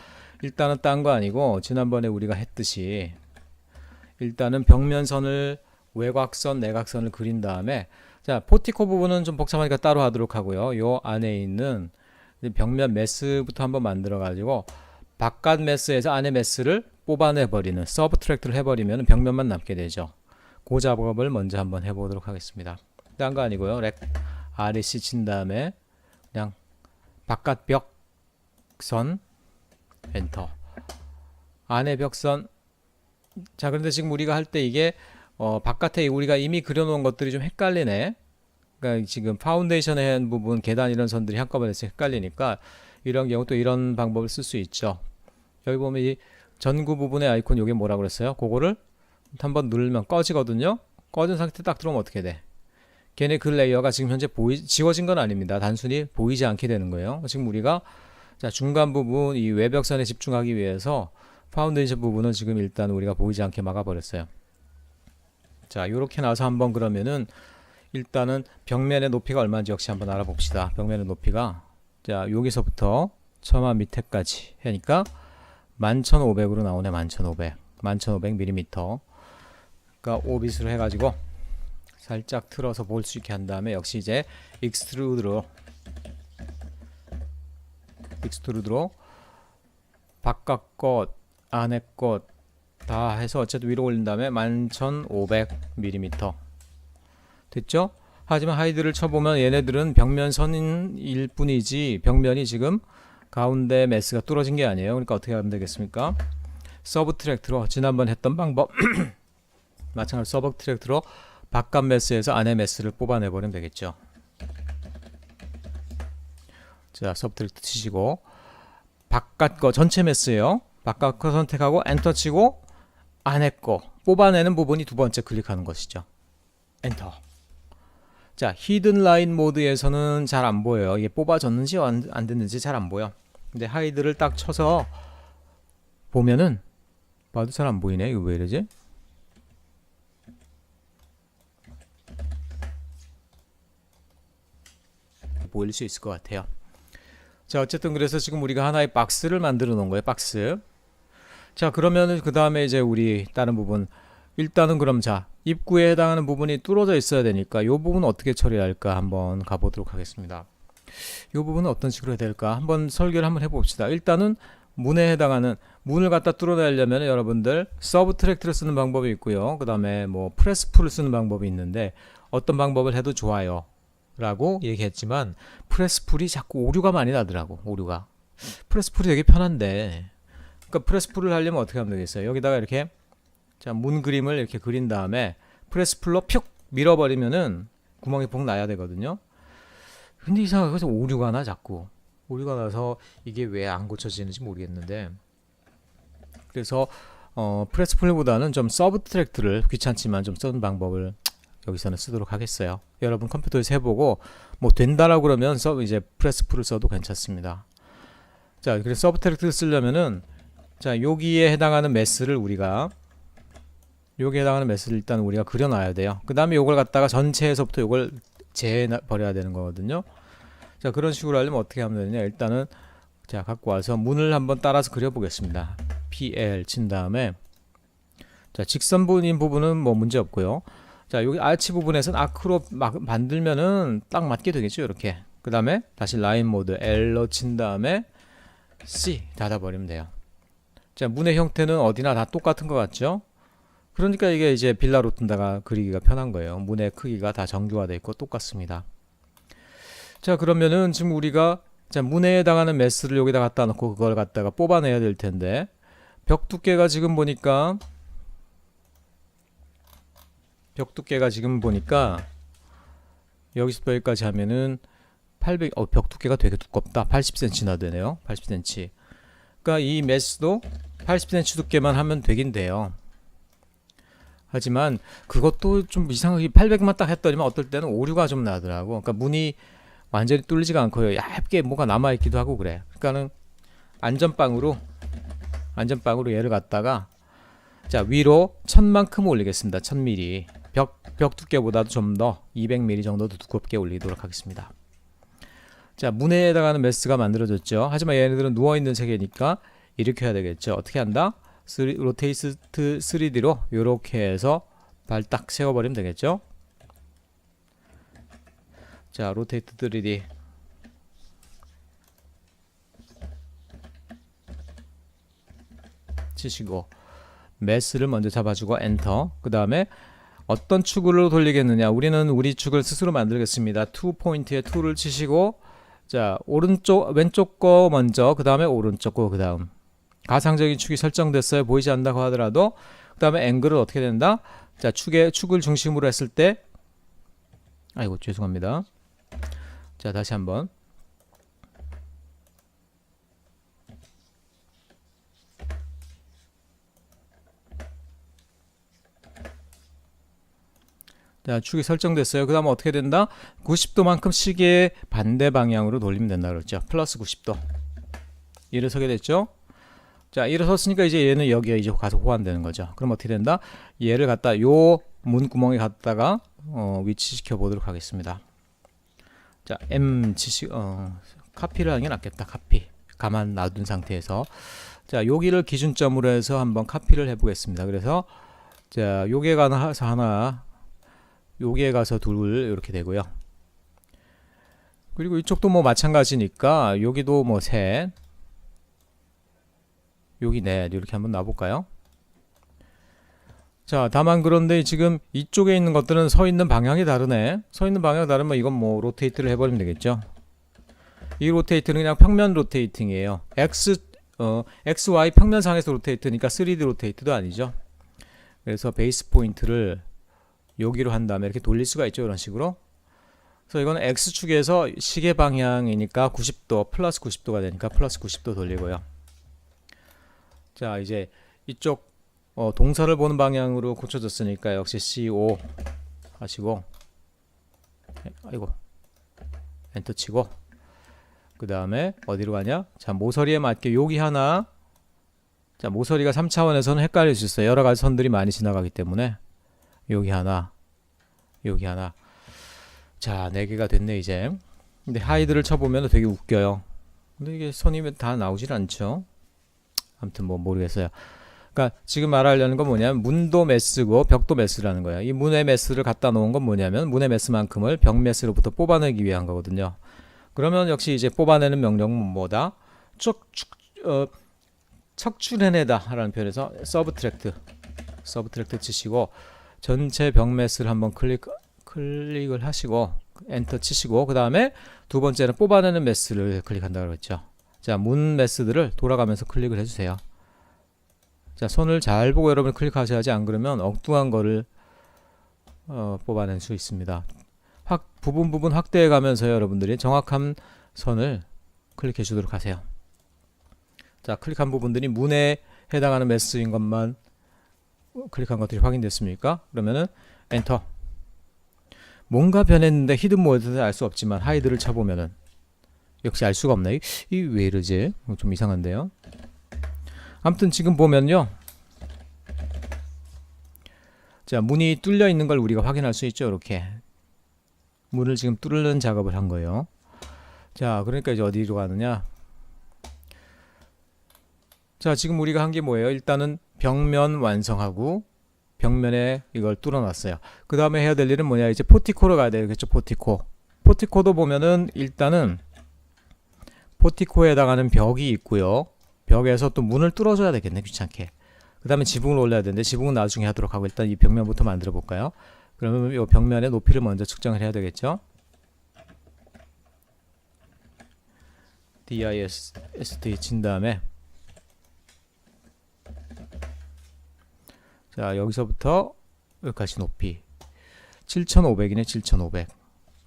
일단은 딴 거 아니고 지난번에 우리가 했듯이 일단은 벽면선을 외곽선, 내곽선을 그린 다음에, 자 포티코 부분은 좀 복잡하니까 따로 하도록 하고요. 요 안에 있는 벽면 매스부터 한번 만들어 가지고 바깥 매스에서 안에 매스를 뽑아내 버리는, 서브트랙트를 해버리면 벽면만 남게 되죠. 그 작업을 먼저 한번 해보도록 하겠습니다. 딴 거 아니고요. REC 친 다음에 그냥 바깥 벽선 엔터, 안에 벽선. 자 그런데 지금 우리가 할 때 이게 바깥에 우리가 이미 그려놓은 것들이 좀 헷갈리네. 그러니까 지금 파운데이션에 한 부분, 계단 이런 선들이 한꺼번에 헷갈리니까 이런 경우 또 이런 방법을 쓸 수 있죠. 여기 보면 이 전구 부분의 아이콘, 요게 뭐라 그랬어요? 그거를 한번 누르면 꺼지거든요. 꺼진 상태 딱 들어오면 어떻게 돼? 걔네 그 레이어가 지금 현재 지워진 건 아닙니다. 단순히 보이지 않게 되는 거예요. 지금 우리가 자 중간 부분 이 외벽선에 집중하기 위해서 파운데이션 부분은 지금 일단 우리가 보이지 않게 막아버렸어요. 자 요렇게 나와서 한번 그러면은 일단은 벽면의 높이가 얼마인지 역시 한번 알아봅시다. 벽면의 높이가 자 여기서부터 처마 밑에까지 하니까 11,500으로 나오네. 11,500mm. 그러니까 5빛으로 해가지고 살짝 틀어서 볼 수 있게 한 다음에 역시 이제 익스트루드로 바깥 것 안에 것 다 해서 어쨌든 위로 올린 다음에 11,500mm 됐죠? 하지만 하이드를 쳐보면 얘네들은 벽면선일 뿐이지 벽면이 지금 가운데 매스가 뚫어진 게 아니에요. 그러니까 어떻게 하면 되겠습니까? 서브트랙트로 지난번 했던 방법 마찬가지로 서브트랙트로 바깥 매스에서 안에 매스를 뽑아내버리면 되겠죠. 자 서브트랙트 치시고 바깥 거 전체 매스예요. 바깥 거 선택하고 엔터 치고 안에 거 뽑아내는 부분이 두 번째 클릭하는 것이죠. 엔터. 자 히든 라인 모드에서는 잘 안 보여요. 이게 뽑아졌는지 안 됐는지 잘 안 보여. 근데 하이드를 딱 쳐서 보면은 봐도 잘 안 보이네. 이거 왜 이러지? 보일 수 있을 것 같아요. 자 어쨌든 그래서 지금 우리가 하나의 박스를 만들어 놓은 거예요. 박스. 자 그러면은 그 다음에 이제 우리 다른 부분 일단은 그럼 자 입구에 해당하는 부분이 뚫어져 있어야 되니까 이 부분은 어떻게 처리할까 한번 가보도록 하겠습니다. 이 부분은 어떤 식으로 해야 될까 한번 설계를 한번 해봅시다. 일단은 문에 해당하는 문을 갖다 뚫어내려면 여러분들 서브트랙트를 쓰는 방법이 있고요. 그 다음에 뭐 프레스풀을 쓰는 방법이 있는데 어떤 방법을 해도 좋아요 라고 얘기했지만 프레스풀이 자꾸 오류가 많이 나더라고. 오류가 프레스풀이 되게 편한데 그러니까 프레스풀을 하려면 어떻게 하면 되겠어요. 여기다가 이렇게 자, 문 그림을 이렇게 그린 다음에 프레스풀로 푹 밀어버리면은 구멍이 푹 나야 되거든요. 근데 이상하게 오류가 나 자꾸 오류가 나서 이게 왜 안 고쳐지는지 모르겠는데 그래서 프레스풀보다는 좀 서브트랙트를 귀찮지만 좀 쓰는 방법을 여기서는 쓰도록 하겠어요. 여러분 컴퓨터에서 해보고 뭐 된다라고 그러면 이제 프레스풀을 써도 괜찮습니다. 자, 그래서 서브트랙트를 쓰려면은 자 여기에 해당하는 매스를 여기에 해당하는 매스를 일단 우리가 그려놔야 돼요. 그 다음에 이걸 갖다가 전체에서부터 이걸 제해버려야 되는 거거든요. 자, 그런 식으로 하려면 어떻게 하면 되느냐. 일단은 자 갖고 와서 문을 한번 따라서 그려보겠습니다. PL 친 다음에 자 직선분인 부분은 뭐 문제 없고요. 자 여기 아치 부분에서는 아크로 만들면은 딱 맞게 되겠죠. 이렇게 그 다음에 다시 라인 모드 L로 친 다음에 C 닫아버리면 돼요. 자 문의 형태는 어디나 다 똑같은 것 같죠. 그러니까 이게 이제 빌라 로툰다가 그리기가 편한 거예요. 문의 크기가 다 정교화되어 있고 똑같습니다. 자 그러면은 지금 우리가 자 문에 해당하는 매스를 여기다 갖다 놓고 그걸 갖다가 뽑아내야 될 텐데 벽 두께가 지금 보니까 여기서 여기까지 하면은 800 벽 두께가 되게 두껍다. 80cm나 되네요. 80cm. 그러니까 이 매스도 80cm 두께만 하면 되긴 돼요. 하지만 그것도 좀 이상하게 800만 딱 했더니만 어떨 때는 오류가 좀 나더라고. 그러니까 문이 완전히 뚫리지가 않고요. 얇게 뭐가 남아있기도 하고 그래. 그러니까는 안전빵으로 얘를 갖다가 자 위로 1000만큼 올리겠습니다. 1000mm 벽 두께보다도 좀 더 200mm 정도 더 두껍게 올리도록 하겠습니다. 자 문에 해당하는 매스가 만들어졌죠. 하지만 얘네들은 누워있는 세계니까 이렇게 해야 되겠죠. 어떻게 한다? 로테이트 3D로 이렇게 해서 발 딱 세워버리면 되겠죠. 자 로테이트 3D 치시고 매스를 먼저 잡아주고 엔터. 그 다음에 어떤 축으로 돌리겠느냐. 우리는 우리 축을 스스로 만들겠습니다. 2포인트에 2를 치시고 자 왼쪽 거 먼저 그 다음에 오른쪽 거 그 다음 가상적인 축이 설정됐어요. 보이지 않는다고 하더라도 그 다음에 앵글은 어떻게 된다. 자 축을 중심으로 했을 때 아이고 죄송합니다. 자 다시 한번 자 축이 설정됐어요. 그 다음에 어떻게 된다. 90도만큼 시계의 반대 방향으로 돌리면 된다 그랬죠. 플러스 90도 일어서게 됐죠. 자 일어섰으니까 이제 얘는 여기에 이제 가서 호환되는 거죠. 그럼 어떻게 된다. 얘를 갖다 요 문구멍에 갖다가 위치시켜 보도록 하겠습니다. 자 M 카피를 하는 게 낫겠다. 카피 가만 놔둔 상태에서 자 여기를 기준점으로 해서 한번 카피를 해 보겠습니다. 그래서 자 요게 가서 하나 요게 가서 둘 이렇게 되고요. 그리고 이쪽도 뭐 마찬가지니까 여기도 뭐 셋 여기 넷 이렇게 한번 놔볼까요? 자 다만 그런데 지금 이쪽에 있는 것들은 서 있는 방향이 다르네. 서 있는 방향이 다르면 이건 뭐 로테이트를 해버리면 되겠죠. 이 로테이트는 그냥 평면 로테이팅이에요. XY 평면상에서 로테이트니까 3D 로테이트도 아니죠. 그래서 베이스 포인트를 여기로 한 다음에 이렇게 돌릴 수가 있죠. 이런 식으로. 그래서 이거는 X축에서 시계 방향이니까 90도 플러스 90도가 되니까 플러스 90도 돌리고요. 자 이제 이쪽 동서를 보는 방향으로 고쳐졌으니까 역시 CO 하시고 아이고 엔터 치고 그 다음에 어디로 가냐. 자 모서리에 맞게 여기 하나. 자 모서리가 3차원에서는 헷갈릴 수 있어요. 여러가지 선들이 많이 지나가기 때문에 여기 하나 여기 하나. 자 4개가 됐네 이제. 근데 하이드를 쳐보면 되게 웃겨요. 근데 이게 선이 다 나오질 않죠. 아무튼 뭐 모르겠어요. 그러니까 지금 말하려는 건 뭐냐면 문도 매스고 벽도 매스라는 거야. 이 문의 매스를 갖다 놓은 건 뭐냐면 문의 매스만큼을 벽 매스로부터 뽑아내기 위한 거거든요. 그러면 역시 이제 뽑아내는 명령은 뭐다? 척출해내다 라는 표현에서 서브트랙트 치시고 전체 벽 매스를 한번 클릭을 하시고 엔터 치시고 그 다음에 두 번째는 뽑아내는 매스를 클릭한다고 그랬죠. 자, 문 매스들을 돌아가면서 클릭을 해주세요. 자, 손을 잘 보고 여러분 클릭하셔야지, 안 그러면 엉뚱한 거를 뽑아낼 수 있습니다. 부분 확대해 가면서 여러분들이 정확한 선을 클릭해 주도록 하세요. 자, 클릭한 부분들이 문에 해당하는 매스인 것만 클릭한 것들이 확인됐습니까? 그러면은 엔터. 뭔가 변했는데 히든 모드에서 알 수 없지만 하이드를 쳐보면은 역시 알 수가 없네. 이 왜 이러지? 좀 이상한데요. 아무튼 지금 보면요, 자, 문이 뚫려 있는 걸 우리가 확인할 수 있죠. 이렇게 문을 지금 뚫는 작업을 한 거예요. 자, 그러니까 이제 어디로 가느냐? 자, 지금 우리가 한 게 뭐예요? 일단은 벽면 완성하고 벽면에 이걸 뚫어놨어요. 그 다음에 해야 될 일은 뭐냐? 이제 포티코로 가야 되겠죠. 포티코도 보면은 일단은 포티코에 해당하는 벽이 있고요. 벽에서 또 문을 뚫어줘야 되겠네, 귀찮게. 그 다음에 지붕을 올려야 되는데 지붕은 나중에 하도록 하고 일단 이 벽면부터 만들어 볼까요? 그러면 이 벽면의 높이를 먼저 측정을 해야 되겠죠. DIST 친 다음에 자, 여기서부터 여기까지 높이 7500이네.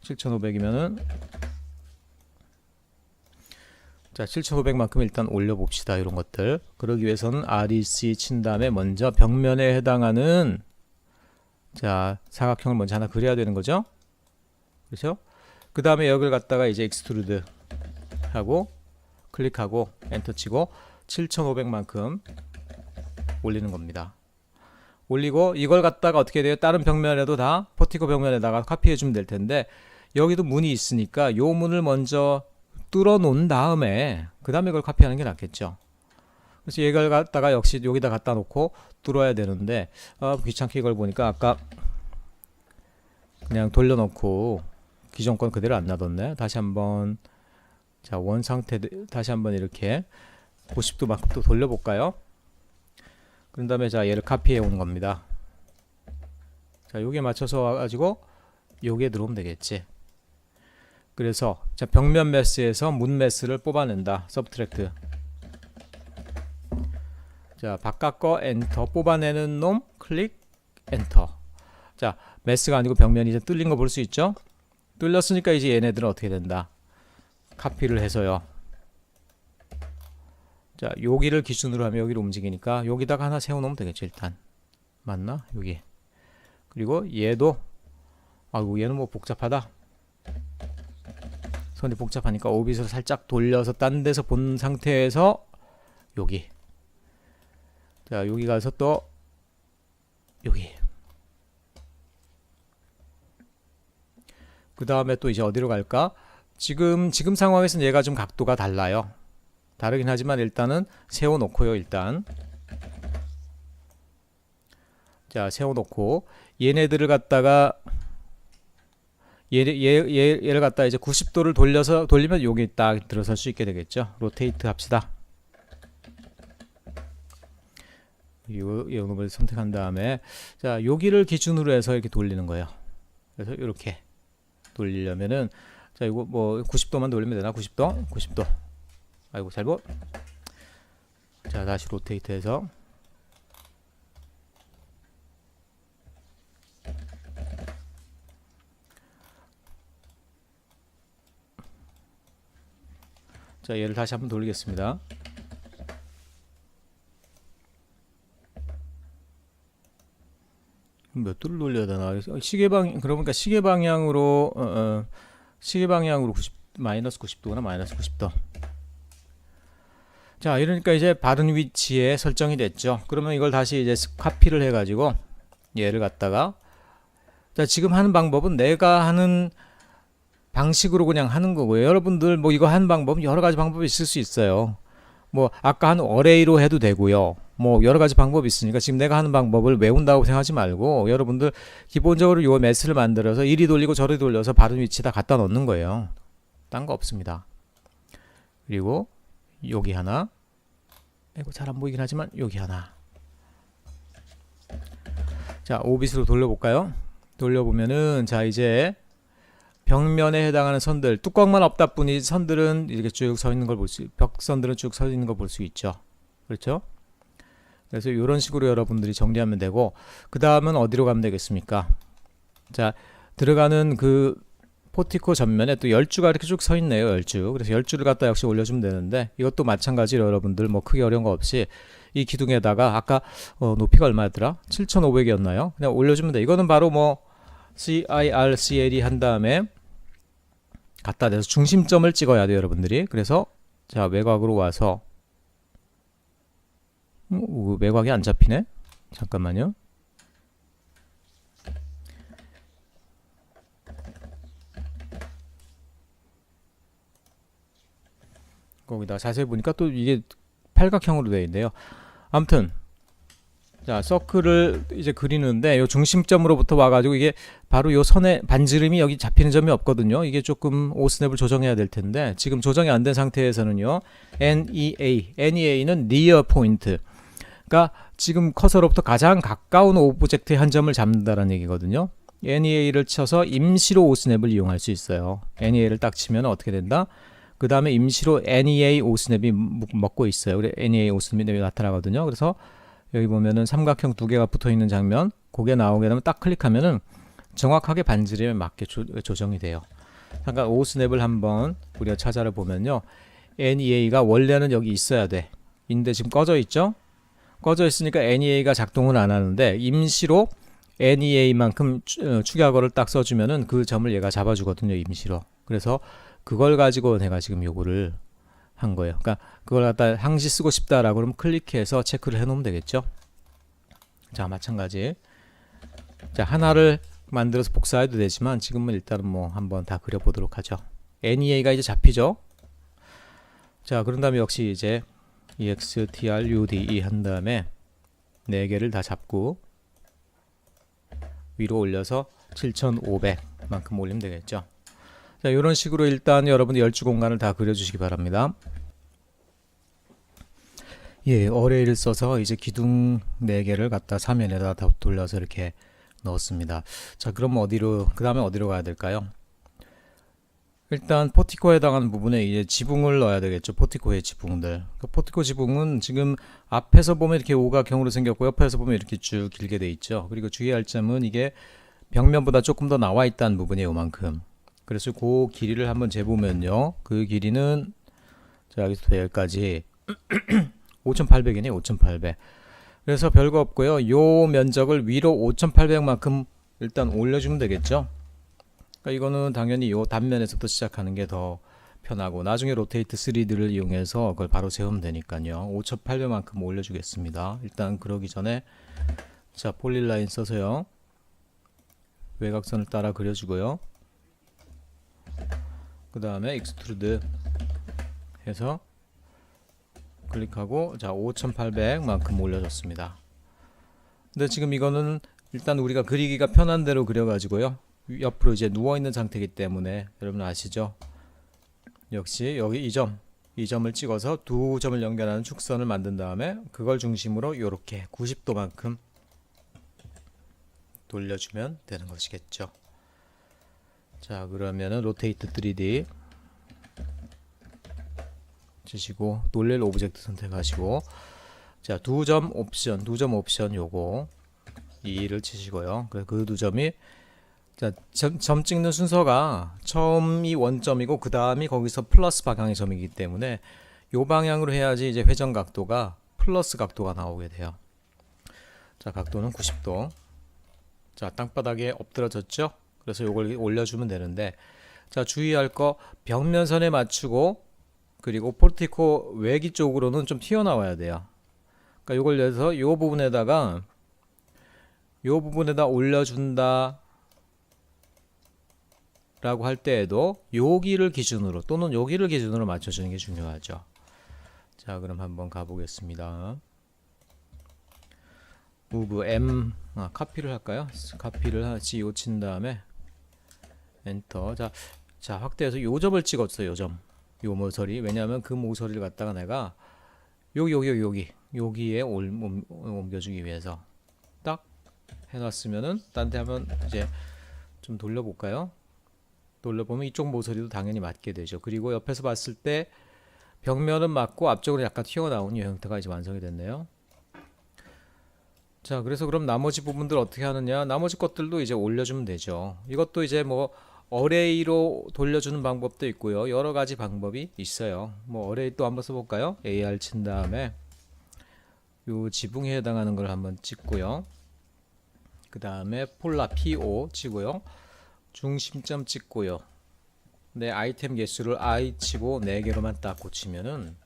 7500이면은 자, 7500만큼 일단 올려봅시다. 이런 것들. 그러기 위해서는 REC 친 다음에 먼저 벽면에 해당하는 자, 사각형을 먼저 하나 그려야 되는 거죠. 그렇죠? 그 다음에 여기를 갖다가 이제 익스트루드 하고 클릭하고 엔터 치고 7500만큼 올리는 겁니다. 올리고 이걸 갖다가 어떻게 돼요? 다른 벽면에도 다 포티코 벽면에다가 카피해 주면 될 텐데 여기도 문이 있으니까 요 문을 먼저 뚫어 놓은 다음에 그 다음에 이걸 카피하는 게 낫겠죠. 그래서 이걸 갖다가 역시 여기다 갖다 놓고 뚫어야 되는데 귀찮게 이걸 보니까 아까 그냥 돌려놓고 기존 건 그대로 안 놔뒀네. 다시 한번 자, 원 상태 다시 한번 이렇게 90도 만큼 또 돌려볼까요? 그런 다음에 자, 얘를 카피해 오는 겁니다. 자, 요게 맞춰서 와가지고 요게 들어오면 되겠지. 그래서 자, 벽면 매스에서 문 매스를 뽑아낸다. 서브트랙트. 자, 바깥 거 엔터. 뽑아내는 놈 클릭 엔터. 자, 매스가 아니고 벽면이 이제 뚫린 거 볼 수 있죠? 뚫렸으니까 이제 얘네들은 어떻게 된다? 카피를 해서요. 자, 여기를 기준으로 하면 여기로 움직이니까 여기다가 하나 세워놓으면 되겠죠. 일단 맞나? 여기. 그리고 얘도 아이고 얘는 뭐 복잡하다. 손이 복잡하니까 오빗을 살짝 돌려서 딴 데서 본 상태에서 여기. 자, 여기 가서 또 여기. 그 다음에 또 이제 어디로 갈까? 지금 상황에서는 얘가 좀 각도가 달라요. 다르긴 하지만 일단은 세워놓고요. 일단 자, 세워놓고 얘네들을 갖다가 얘를 갖다 이제 90도를 돌리면 여기 딱 들어설 수 있게 되겠죠. 로테이트 합시다. 이놈을 선택한 다음에 자, 여기를 기준으로 해서 이렇게 돌리는 거예요. 그래서 이렇게 돌리려면은 자, 이거 뭐 90도만 돌리면 되나? 90도. 아이고 잘못. 자, 다시 로테이트 해서 자, 얘를 다시 한번 돌리겠습니다. 몇 도를 돌려야 되나? 그러니까 시계 방향으로 마이너스 90도구나. 마이너스 90도. 자, 이러니까 이제 바른 위치에 설정이 됐죠. 그러면 이걸 다시 이제 카피를 해가지고 얘를 갖다가 자, 지금 하는 방법은 내가 하는 방식으로 그냥 하는 거고요. 여러분들 뭐 이거 하는 방법은 여러 가지 방법이 있을 수 있어요. 뭐 아까 한 어레이로 해도 되고요. 뭐 여러 가지 방법이 있으니까 지금 내가 하는 방법을 외운다고 생각하지 말고 여러분들 기본적으로 요 매스를 만들어서 이리 돌리고 저리 돌려서 바른 위치에다 갖다 놓는 거예요. 딴 거 없습니다. 그리고 여기 하나, 이거 잘 안 보이긴 하지만 여기 하나. 자, 5빛으로 돌려볼까요? 돌려보면은 자, 이제 벽면에 해당하는 선들, 뚜껑만 없다 뿐이 선들은 이렇게 쭉 서 있는 걸 볼 수, 벽선들은 쭉 서 있는 걸 볼 수 있죠. 그렇죠? 그래서 이런 식으로 여러분들이 정리하면 되고, 그 다음은 어디로 가면 되겠습니까? 자, 들어가는 그 포티코 전면에 또 10주가 이렇게 쭉 서 있네요. 10주. 그래서 10주를 갖다 역시 올려주면 되는데, 이것도 마찬가지로 여러분들 뭐 크게 어려운 거 없이 이 기둥에다가 아까 높이가 얼마였더라? 7,500이었나요? 그냥 올려주면 돼. 이거는 바로 뭐 CIRCL이 한 다음에 갖다 대서 중심점을 찍어야 돼요, 여러분들이. 그래서 자, 외곽으로 와서 외곽이 안 잡히네? 잠깐만요. 거기다 자세히 보니까 또 이게 팔각형으로 되어 있네요. 아무튼 자, 서클을 이제 그리는데 요 중심점으로부터 와가지고 이게 바로 요 선에 반지름이 여기 잡히는 점이 없거든요. 이게 조금 오스냅을 조정해야 될 텐데 지금 조정이 안 된 상태에서는요. NEA는 Near Point. 그러니까 지금 커서로부터 가장 가까운 오브젝트의 한 점을 잡는다는 얘기거든요. NEA를 쳐서 임시로 오스냅을 이용할 수 있어요. NEA를 딱 치면 어떻게 된다? 그 다음에 임시로 NEA 오스냅이 먹고 있어요. 그래 NEA 오스냅이 나타나거든요. 그래서 여기 보면은 삼각형 두 개가 붙어 있는 장면, 그게 나오게 되면 딱 클릭하면은 정확하게 반지름에 맞게 조정이 돼요. 잠깐 오스냅을 한번 우리가 찾아를 보면요. NEA가 원래는 여기 있어야 돼. 근데 지금 꺼져 있죠? 꺼져 있으니까 NEA가 작동을 안 하는데 임시로 NEA만큼 축약어를 딱 써주면은 그 점을 얘가 잡아주거든요. 임시로. 그래서 그걸 가지고 내가 지금 요거를 한 거예요. 그러니까 그걸 갖다 항시 쓰고 싶다라고 그러면 클릭해서 체크를 해 놓으면 되겠죠. 자, 마찬가지. 자, 하나를 만들어서 복사해도 되지만 지금은 일단은 뭐 한번 다 그려보도록 하죠. NEA가 이제 잡히죠. 자, 그런 다음에 역시 이제 EXTRUDE 한 다음에 4개를 다 잡고 위로 올려서 7,500만큼 올리면 되겠죠. 자, 이런 식으로 일단 여러분 10주 공간을 다 그려주시기 바랍니다. 예, 어레이를 써서 이제 기둥 4개를 갖다 사면에다 다 돌려서 이렇게 넣었습니다. 자, 그럼 그 다음에 어디로 가야 될까요? 일단 포티코에 해당하는 부분에 이제 지붕을 넣어야 되겠죠. 포티코의 지붕들. 그 포티코 지붕은 지금 앞에서 보면 이렇게 오각형으로 생겼고 옆에서 보면 이렇게 쭉 길게 돼 있죠. 그리고 주의할 점은 이게 벽면보다 조금 더 나와 있다는 부분이에요. 요만큼. 그래서 그 길이를 한번 재보면요. 그 길이는 자, 여기서 여기까지 5,800이네요. 5,800. 그래서 별거 없고요. 요 면적을 위로 5,800만큼 일단 올려주면 되겠죠. 그러니까 이거는 당연히 요 단면에서부터 시작하는 게 더 편하고 나중에 로테이트 3D를 이용해서 그걸 바로 세우면 되니까요. 5,800만큼 올려주겠습니다. 일단 그러기 전에 자, 폴리라인 써서요. 외곽선을 따라 그려주고요. 그 다음에 익스트루드 해서 클릭하고 자, 5,800만큼 올려줬습니다. 근데 지금 이거는 일단 우리가 그리기가 편한 대로 그려가지고요. 옆으로 이제 누워있는 상태이기 때문에 여러분 아시죠? 역시 여기 이 점을 찍어서 두 점을 연결하는 축선을 만든 다음에 그걸 중심으로 이렇게 90도만큼 돌려주면 되는 것이겠죠. 자, 그러면은 로테이트 3D 치시고 돌릴 오브젝트 선택하시고 자, 두 점 옵션 요거 2를 치시고요. 그 두 점이 자, 점 찍는 순서가 처음이 원점이고 그 다음이 거기서 플러스 방향의 점이기 때문에 요 방향으로 해야지 이제 회전 각도가 플러스 각도가 나오게 돼요. 자, 각도는 90도. 자, 땅바닥에 엎드러졌죠? 그래서 요걸 올려주면 되는데 자, 주의할 거 벽면선에 맞추고 그리고 포르티코 외기 쪽으로는 좀 튀어나와야 돼요. 그러니까 요걸 내서 요 부분에다 올려준다 라고 할 때에도 여기를 기준으로 또는 여기를 기준으로 맞춰주는 게 중요하죠. 자, 그럼 한번 가보겠습니다. move m 카피를 할까요? 카피를 CO 친 다음에 엔터. 자 확대해서 요점을 찍었어요. 요점. 요 모서리. 왜냐하면 그 모서리를 갖다가 내가 여기에 옮겨주기 위해서 딱 해놨으면은 딴 데 한번 이제 좀 돌려볼까요? 돌려보면 이쪽 모서리도 당연히 맞게 되죠. 그리고 옆에서 봤을 때 벽면은 맞고 앞쪽으로 약간 튀어나온 이 형태가 이제 완성이 됐네요. 자, 그래서 그럼 나머지 부분들 어떻게 하느냐? 나머지 것들도 이제 올려주면 되죠. 이것도 이제 뭐 어레이로 돌려주는 방법도 있고요. 여러 가지 방법이 있어요. 뭐 어레이 또 한번 써볼까요? AR 친 다음에 요 지붕에 해당하는 걸 한번 찍고요. 그 다음에 폴라 PO 치고요. 중심점 찍고요. 내 아이템 개수를 I 치고 4개로만 딱 고치면은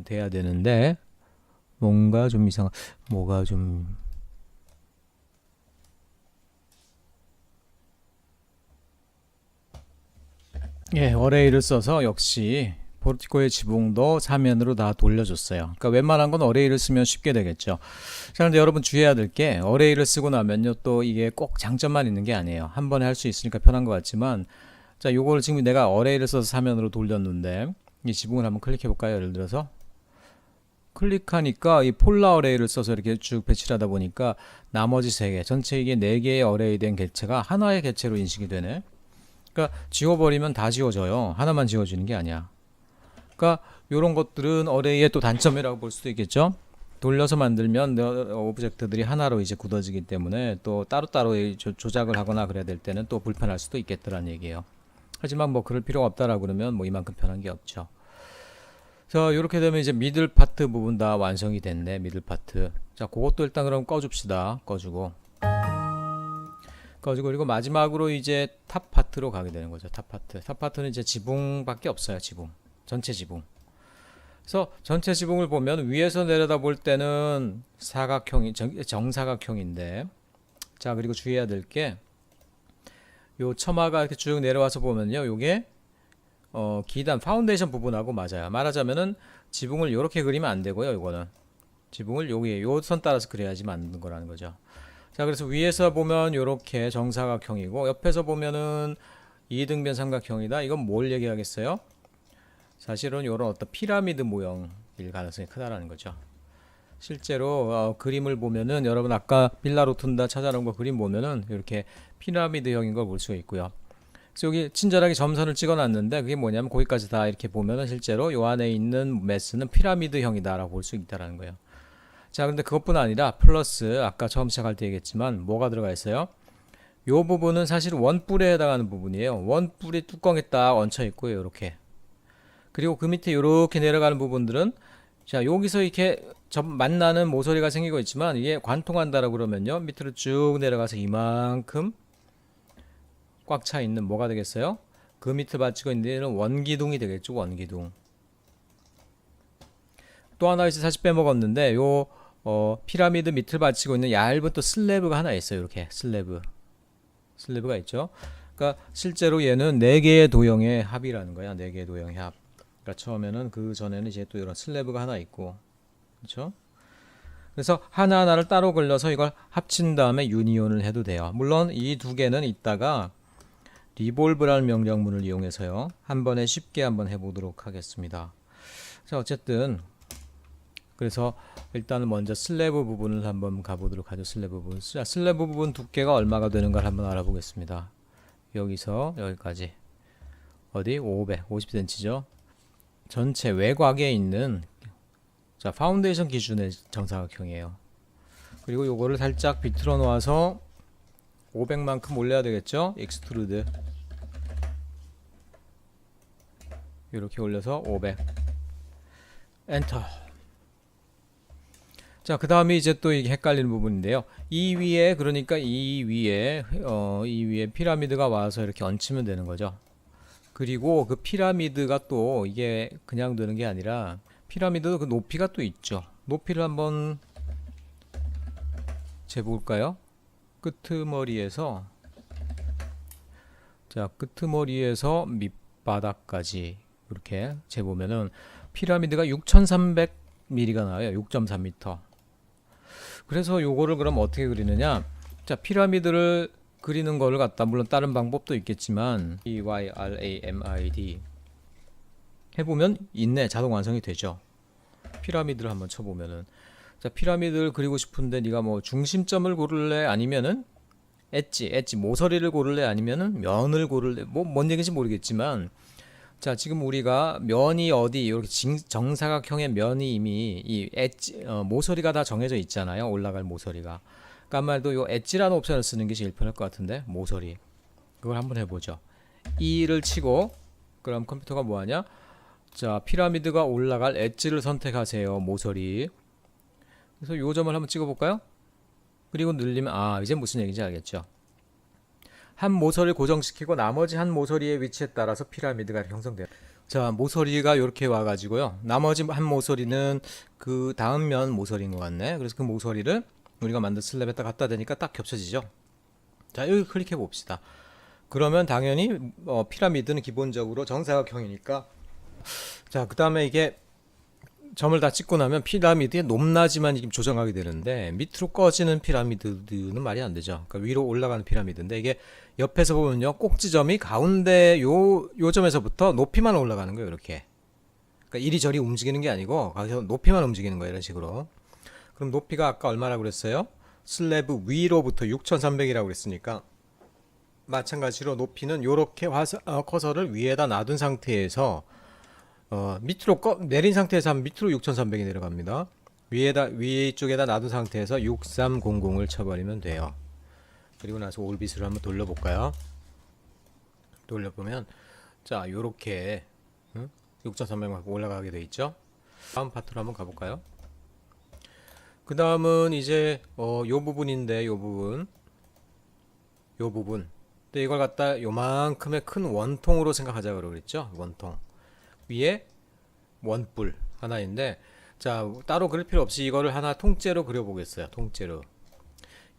돼야 되는데 뭔가 좀 뭐가 좀 어레이를 써서 역시 포르티코의 지붕도 사면으로 다 돌려줬어요. 그러니까 웬만한 건 어레이를 쓰면 쉽게 되겠죠. 자, 근데 여러분 주의해야 될 게 어레이를 쓰고 나면요 또 이게 꼭 장점만 있는 게 아니에요. 한 번에 할 수 있으니까 편한 것 같지만 자, 요걸 지금 내가 어레이를 써서 사면으로 돌렸는데 이 지붕을 한번 클릭해 볼까요? 예를 들어서 클릭하니까 이 폴라 어레이를 써서 이렇게 쭉 배치를 하다 보니까 나머지 3개, 전체 이게 4개의 어레이 된 객체가 하나의 객체로 인식이 되네. 그러니까 지워버리면 다 지워져요. 하나만 지워지는 게 아니야. 그러니까 이런 것들은 어레이의 또 단점이라고 볼 수도 있겠죠. 돌려서 만들면 오브젝트들이 하나로 이제 굳어지기 때문에 또 따로따로 조작을 하거나 그래야 될 때는 또 불편할 수도 있겠더란 얘기예요. 하지만 뭐 그럴 필요가 없다라고 그러면 뭐 이만큼 편한 게 없죠. 자, 이렇게 되면 이제 미들 파트 부분 다 완성이 됐네. 미들 파트. 자, 그것도 일단 그럼 꺼줍시다. 꺼주고 그리고 마지막으로 이제 탑 파트로 가게 되는 거죠. 탑 파트. 탑 파트는 이제 지붕밖에 없어요. 지붕. 전체 지붕. 그래서 전체 지붕을 보면 위에서 내려다 볼 때는 정사각형인데, 자, 그리고 주의해야 될 게 요 처마가 이렇게 쭉 내려와서 보면요, 요게 기단 파운데이션 부분하고 맞아요. 말하자면은 지붕을 이렇게 그리면 안 되고요. 이거는 지붕을 여기에 요 선 따라서 그려야지 맞는 거라는 거죠. 자, 그래서 위에서 보면 이렇게 정사각형이고 옆에서 보면은 이등변 삼각형이다. 이건 뭘 얘기하겠어요? 사실은 이런 어떤 피라미드 모형일 가능성이 크다라는 거죠. 실제로 그림을 보면은 여러분 아까 빌라 로툰다 찾아놓은 거 그림 보면은 이렇게 피라미드형인 걸 볼 수가 있고요. 그래서 여기 친절하게 점선을 찍어놨는데 그게 뭐냐면 거기까지 다 이렇게 보면은 실제로 요 안에 있는 매스는 피라미드형이다라고 볼 수 있다라는 거예요. 자, 근데 그것뿐 아니라 플러스 아까 처음 시작할 때 얘기했지만 뭐가 들어가 있어요? 요 부분은 사실 원뿔에 해당하는 부분이에요. 원뿔이 뚜껑에 딱 얹혀 있고요. 이렇게. 그리고 그 밑에 이렇게 내려가는 부분들은 자, 여기서 이렇게 만나는 모서리가 생기고 있지만 이게 관통한다라고 그러면요. 밑으로 쭉 내려가서 이만큼 꽉 차 있는 뭐가 되겠어요? 그 밑을 받치고 있는 데는 원기둥이 되겠죠. 원기둥. 또 하나 이제 사실 빼먹었는데 요 피라미드 밑을 받치고 있는 얇은 또 슬래브가 하나 있어요. 이렇게 슬래브가 있죠. 그러니까 실제로 얘는 4개의 도형의 합이라는 거야. 4개의 도형의 합. 그러니까 처음에는 그 전에는 이제 또 이런 슬래브가 하나 있고, 그렇죠? 그래서 하나하나를 따로 걸려서 이걸 합친 다음에 유니온을 해도 돼요. 물론 이 2개는 이따가 리볼브라는 명령문을 이용해서요. 한 번에 쉽게 한번 해보도록 하겠습니다. 자, 어쨌든 그래서 일단은 먼저 슬래브 부분을 한번 가보도록 하죠. 슬래브 부분. 자, 슬래브 부분 두께가 얼마가 되는가 한번 알아보겠습니다. 여기서 여기까지 어디 50cm죠. 전체 외곽에 있는 자 파운데이션 기준의 정사각형이에요. 그리고 요거를 살짝 비틀어 놓아서 500만큼 올려야 되겠죠. 익스트루드 이렇게 올려서 500 엔터. 자, 그 다음에 이제 또 이게 헷갈리는 부분인데요. 이 위에 그러니까 이 위에 피라미드가 와서 이렇게 얹히면 되는 거죠. 그리고 그 피라미드가 또 이게 그냥 되는 게 아니라 피라미드 그 높이가 또 있죠. 높이를 한번 재볼까요? 끄트머리에서 자, 끄트머리에서 밑바닥까지 이렇게 재보면은 피라미드가 6300mm가 나와요. 6.3m. 그래서 요거를 그럼 어떻게 그리느냐? 자, 피라미드를 그리는 거를 갖다 물론 다른 방법도 있겠지만 pyramid 해보면 있네. 자동 완성이 되죠. 피라미드를 한번 쳐보면은, 자, 피라미드를 그리고 싶은데 네가 뭐 중심점을 고를래 아니면은 엣지 모서리를 고를래 아니면은 면을 고를래, 뭐 뭔 얘기인지 모르겠지만, 자, 지금 우리가 면이 어디 이렇게 정사각형의 면이 이미 이 엣지 모서리가 다 정해져 있잖아요. 올라갈 모서리가. 그러니까 말도 요 엣지라는 옵션을 쓰는 게 제일 편할 것 같은데, 모서리. 그걸 한번 해보죠. E를 치고, 그럼 컴퓨터가 뭐하냐? 자, 피라미드가 올라갈 엣지를 선택하세요. 모서리. 그래서 요 점을 한번 찍어볼까요? 그리고 늘리면 이제 무슨 얘기인지 알겠죠? 한 모서리를 고정시키고 나머지 한 모서리의 위치에 따라서 피라미드가 형성돼요. 자, 모서리가 이렇게 와가지고요. 나머지 한 모서리는 그 다음 면 모서리인 것 같네. 그래서 그 모서리를 우리가 만든 슬랩에다 갖다 대니까 딱 겹쳐지죠. 자, 여기 클릭해 봅시다. 그러면 당연히 피라미드는 기본적으로 정사각형이니까, 자, 그 다음에 이게 점을 다 찍고 나면 피라미드의 높낮이만 조정하게 되는데, 밑으로 꺼지는 피라미드는 말이 안 되죠. 그러니까 위로 올라가는 피라미드인데, 이게 옆에서 보면요, 꼭지점이 가운데 요 점에서부터 높이만 올라가는 거예요. 이렇게. 그러니까 이리저리 움직이는 게 아니고 거기서 높이만 움직이는 거예요. 이런 식으로. 그럼 높이가 아까 얼마라고 그랬어요? 슬래브 위로부터 6300이라고 그랬으니까, 마찬가지로 높이는 이렇게 커서를 위에다 놔둔 상태에서 밑으로 내린 상태에서 한 밑으로 6300이 내려갑니다. 위쪽에다 놔둔 상태에서 6300을 쳐버리면 돼요. 그리고 나서 올빗을 한번 돌려볼까요? 돌려보면, 자, 요렇게 6300만 올라가게 돼 있죠. 다음 파트로 한번 가볼까요? 그 다음은 이제 요 부분인데, 요 부분 근데 이걸 갖다 요만큼의 큰 원통으로 생각하자고 그랬죠. 원통 위에 원뿔 하나인데, 자, 따로 그릴 필요 없이 이거를 하나 통째로 그려보겠어요. 통째로.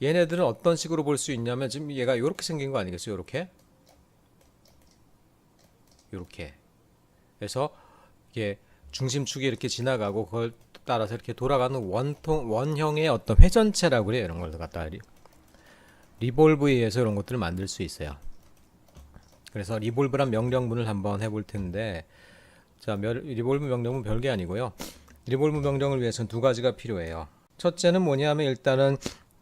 얘네들은 어떤 식으로 볼 수 있냐면, 지금 얘가 이렇게 생긴 거 아니겠어요? 요렇게 그래서 이게 중심축이 이렇게 지나가고 그걸 따라서 이렇게 돌아가는 원형의 어떤 회전체라고 그래요. 이런 걸 갖다 리볼브에 의해서 이런 것들을 만들 수 있어요. 그래서 리볼브란 명령문을 한번 해볼 텐데, 자, 리볼브 명령문 별게 아니고요. 리볼브 명령을 위해서는 두 가지가 필요해요. 첫째는 뭐냐면, 일단은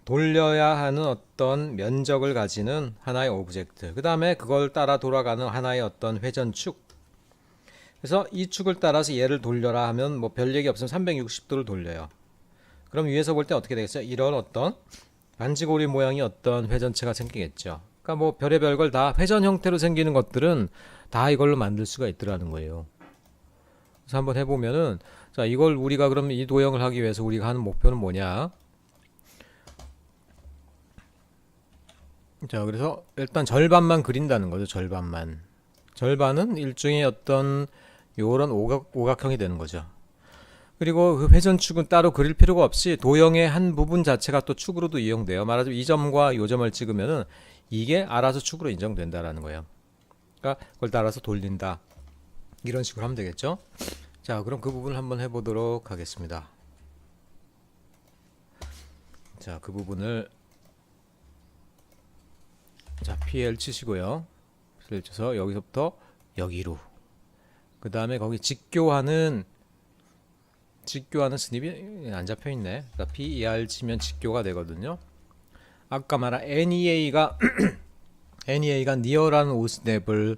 돌려야 하는 어떤 면적을 가지는 하나의 오브젝트, 그 다음에 그걸 따라 돌아가는 하나의 어떤 회전축. 그래서 이 축을 따라서 얘를 돌려라 하면 뭐 별 얘기 없으면 360도를 돌려요. 그럼 위에서 볼 때 어떻게 되겠어요? 이런 어떤 반지고리 모양의 어떤 회전체가 생기겠죠. 그러니까 뭐 별의별 걸 다 회전 형태로 생기는 것들은 다 이걸로 만들 수가 있더라는 거예요. 그래서 한번 해보면은, 자, 이걸 우리가 그럼 이 도형을 하기 위해서 우리가 하는 목표는 뭐냐? 자, 그래서 일단 절반만 그린다는 거죠. 절반은 일종의 어떤 요런 오각형이 되는 거죠. 그리고 그 회전축은 따로 그릴 필요가 없이 도형의 한 부분 자체가 또 축으로도 이용돼요. 말하자면 이 점과 요 점을 찍으면은 이게 알아서 축으로 인정된다라는 거예요. 그러니까 그걸 따라서 돌린다. 이런 식으로 하면 되겠죠. 자, 그럼 그 부분을 한번 해보도록 하겠습니다. 자, 그 부분을, 자, PL 치시고요. PL 쳐서 여기서부터 여기로. 그 다음에 거기 직교하는 스냅이 안 잡혀 있네. 그러니까 PER 치면 직교가 되거든요. 아까 말한 NEA가 near라는 오스냅을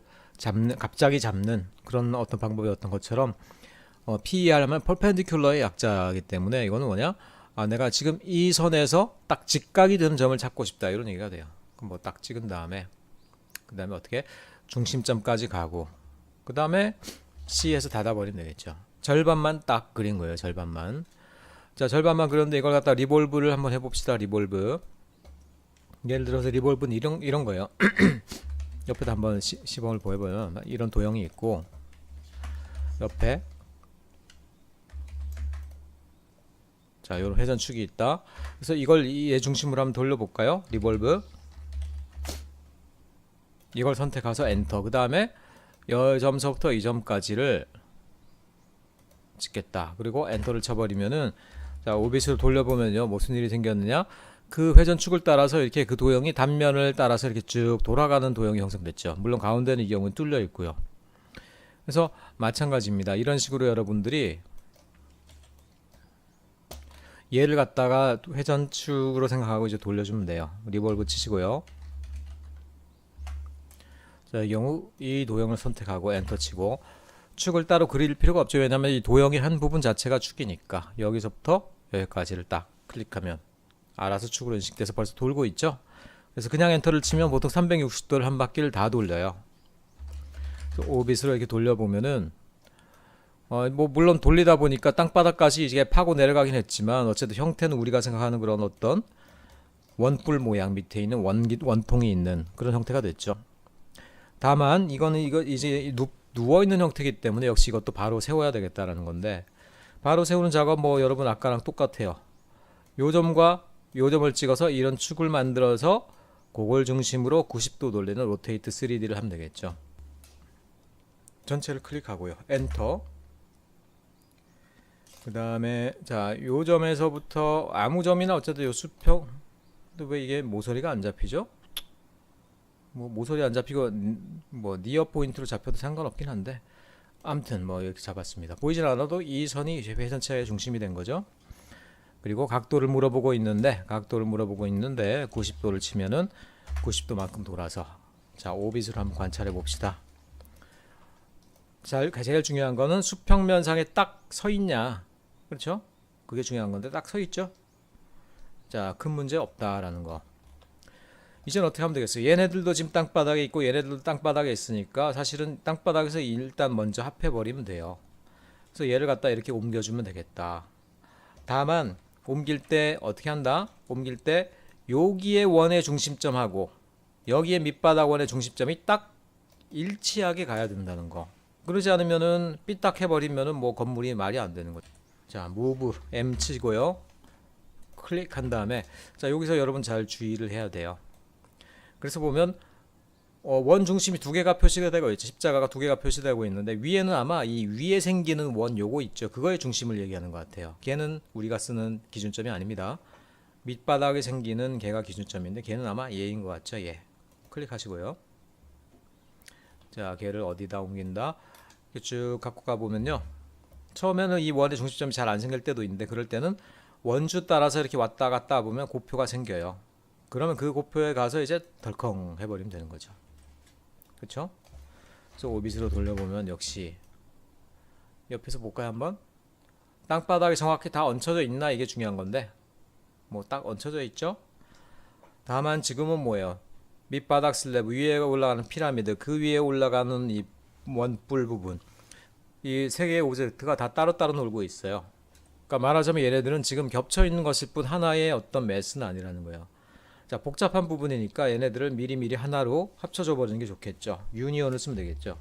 갑자기 잡는 그런 어떤 방법이었던 것처럼, PER 하면 perpendicular의 약자이기 때문에 이거는 뭐냐? 내가 지금 이 선에서 딱 직각이 되는 점을 찾고 싶다, 이런 얘기가 돼요. 그럼 뭐 딱 찍은 다음에, 그 다음에 어떻게 중심점까지 가고, 그 다음에 C에서 닫아버리면 되겠죠. 절반만 딱 그린 거예요. 절반만. 자, 절반만 그렸는데 이걸 갖다 리볼브를 한번 해봅시다. 리볼브. 예를 들어서 리볼브는 이런 거예요. 옆에다 한번 시범을 보여보면 이런 도형이 있고, 옆에, 자, 요런 회전축이 있다. 그래서 이걸 얘 중심으로 한번 돌려볼까요? 리볼브. 이걸 선택해서 엔터. 그 다음에 이 점서부터 이 점까지를 찍겠다. 그리고 엔터를 쳐버리면은, 자, 오빗으로 돌려보면요, 무슨 일이 생겼느냐? 그 회전축을 따라서 이렇게 그 도형이 단면을 따라서 이렇게 쭉 돌아가는 도형이 형성됐죠. 물론 가운데는 이 경우는 뚫려 있고요. 그래서 마찬가지입니다. 이런 식으로 여러분들이 얘를 갖다가 회전축으로 생각하고 이제 돌려주면 돼요. 리볼브 치시고요. 자, 이 경우 이 도형을 선택하고 엔터 치고, 축을 따로 그릴 필요가 없죠. 왜냐하면 이 도형의 한 부분 자체가 축이니까. 여기서부터 여기까지를 딱 클릭하면 알아서 축으로 인식돼서 벌써 돌고 있죠. 그래서 그냥 엔터를 치면 보통 360도를 한 바퀴를 다 돌려요. 오빗으로 이렇게 돌려보면은 뭐 물론 돌리다 보니까 땅바닥까지 이제 파고 내려가긴 했지만, 어쨌든 형태는 우리가 생각하는 그런 어떤 원뿔 모양 밑에 있는 원통이 있는 그런 형태가 됐죠. 다만 이거 이제 누워 있는 형태이기 때문에 역시 이것도 바로 세워야 되겠다라는 건데, 바로 세우는 작업 뭐 여러분 아까랑 똑같아요. 요 점과 요 점을 찍어서 이런 축을 만들어서 그걸 중심으로 90도 돌리는 로테이트 3D를 하면 되겠죠. 전체를 클릭하고요. 엔터. 그 다음에 자, 요 점에서부터 아무 점이나 어쨌든 요 수평, 근데 왜 이게 모서리가 안 잡히죠? 뭐 모서리 안 잡히고 뭐 니어 포인트로 잡혀도 상관없긴 한데, 아무튼 뭐 이렇게 잡았습니다. 보이진 않아도 이 선이 회전체의 중심이 된 거죠. 그리고 각도를 물어보고 있는데 90도를 치면은 90도만큼 돌아서, 자, 오빗으로 한번 관찰해 봅시다. 자, 제일 중요한 거는 수평면상에 딱 서 있냐, 그렇죠? 그게 중요한 건데 딱 서 있죠. 자, 큰 문제 없다라는 거. 이제는 어떻게 하면 되겠어요? 얘네들도 지금 땅바닥에 있고 얘네들도 땅바닥에 있으니까 사실은 땅바닥에서 일단 먼저 합해 버리면 돼요. 그래서 얘를 갖다 이렇게 옮겨주면 되겠다. 다만 옮길 때 어떻게 한다? 옮길 때 여기에 원의 중심점하고 여기에 밑바닥 원의 중심점이 딱 일치하게 가야 된다는 거. 그러지 않으면은 삐딱 해버리면은 뭐 건물이 말이 안 되는 거죠. 자, move M 치고요. 클릭한 다음에, 자, 여기서 여러분 잘 주의를 해야 돼요. 그래서 보면 원 중심이 두 개가 표시가 되고 있죠. 십자가가 두 개가 표시되고 있는데, 위에는 아마 이 위에 생기는 원 요거 있죠. 그거의 중심을 얘기하는 것 같아요. 걔는 우리가 쓰는 기준점이 아닙니다. 밑바닥에 생기는 걔가 기준점인데 걔는 아마 얘인 것 같죠. 얘 클릭하시고요. 자, 걔를 어디다 옮긴다. 쭉 갖고 가보면요, 처음에는 이 원의 중심점이 잘 안 생길 때도 있는데, 그럴 때는 원주 따라서 이렇게 왔다 갔다 보면 고표가 생겨요. 그러면 그 고표에 가서 이제 덜컹 해버리면 되는 거죠. 그쵸? 그래서 오빗으로 돌려보면 역시 옆에서 볼까요 한번? 땅바닥에 정확히 다 얹혀져 있나, 이게 중요한 건데 뭐 딱 얹혀져 있죠. 다만 지금은 뭐예요? 밑바닥 슬랩 위에 올라가는 피라미드, 그 위에 올라가는 이 원뿔 부분, 이 세 개의 오젝트가 다 따로따로 놀고 있어요. 그러니까 말하자면 얘네들은 지금 겹쳐 있는 것일 뿐 하나의 어떤 매스는 아니라는 거예요. 자, 복잡한 부분이니까 얘네들을 미리미리 하나로 합쳐줘 버리는 게 좋겠죠. 유니온을 쓰면 되겠죠.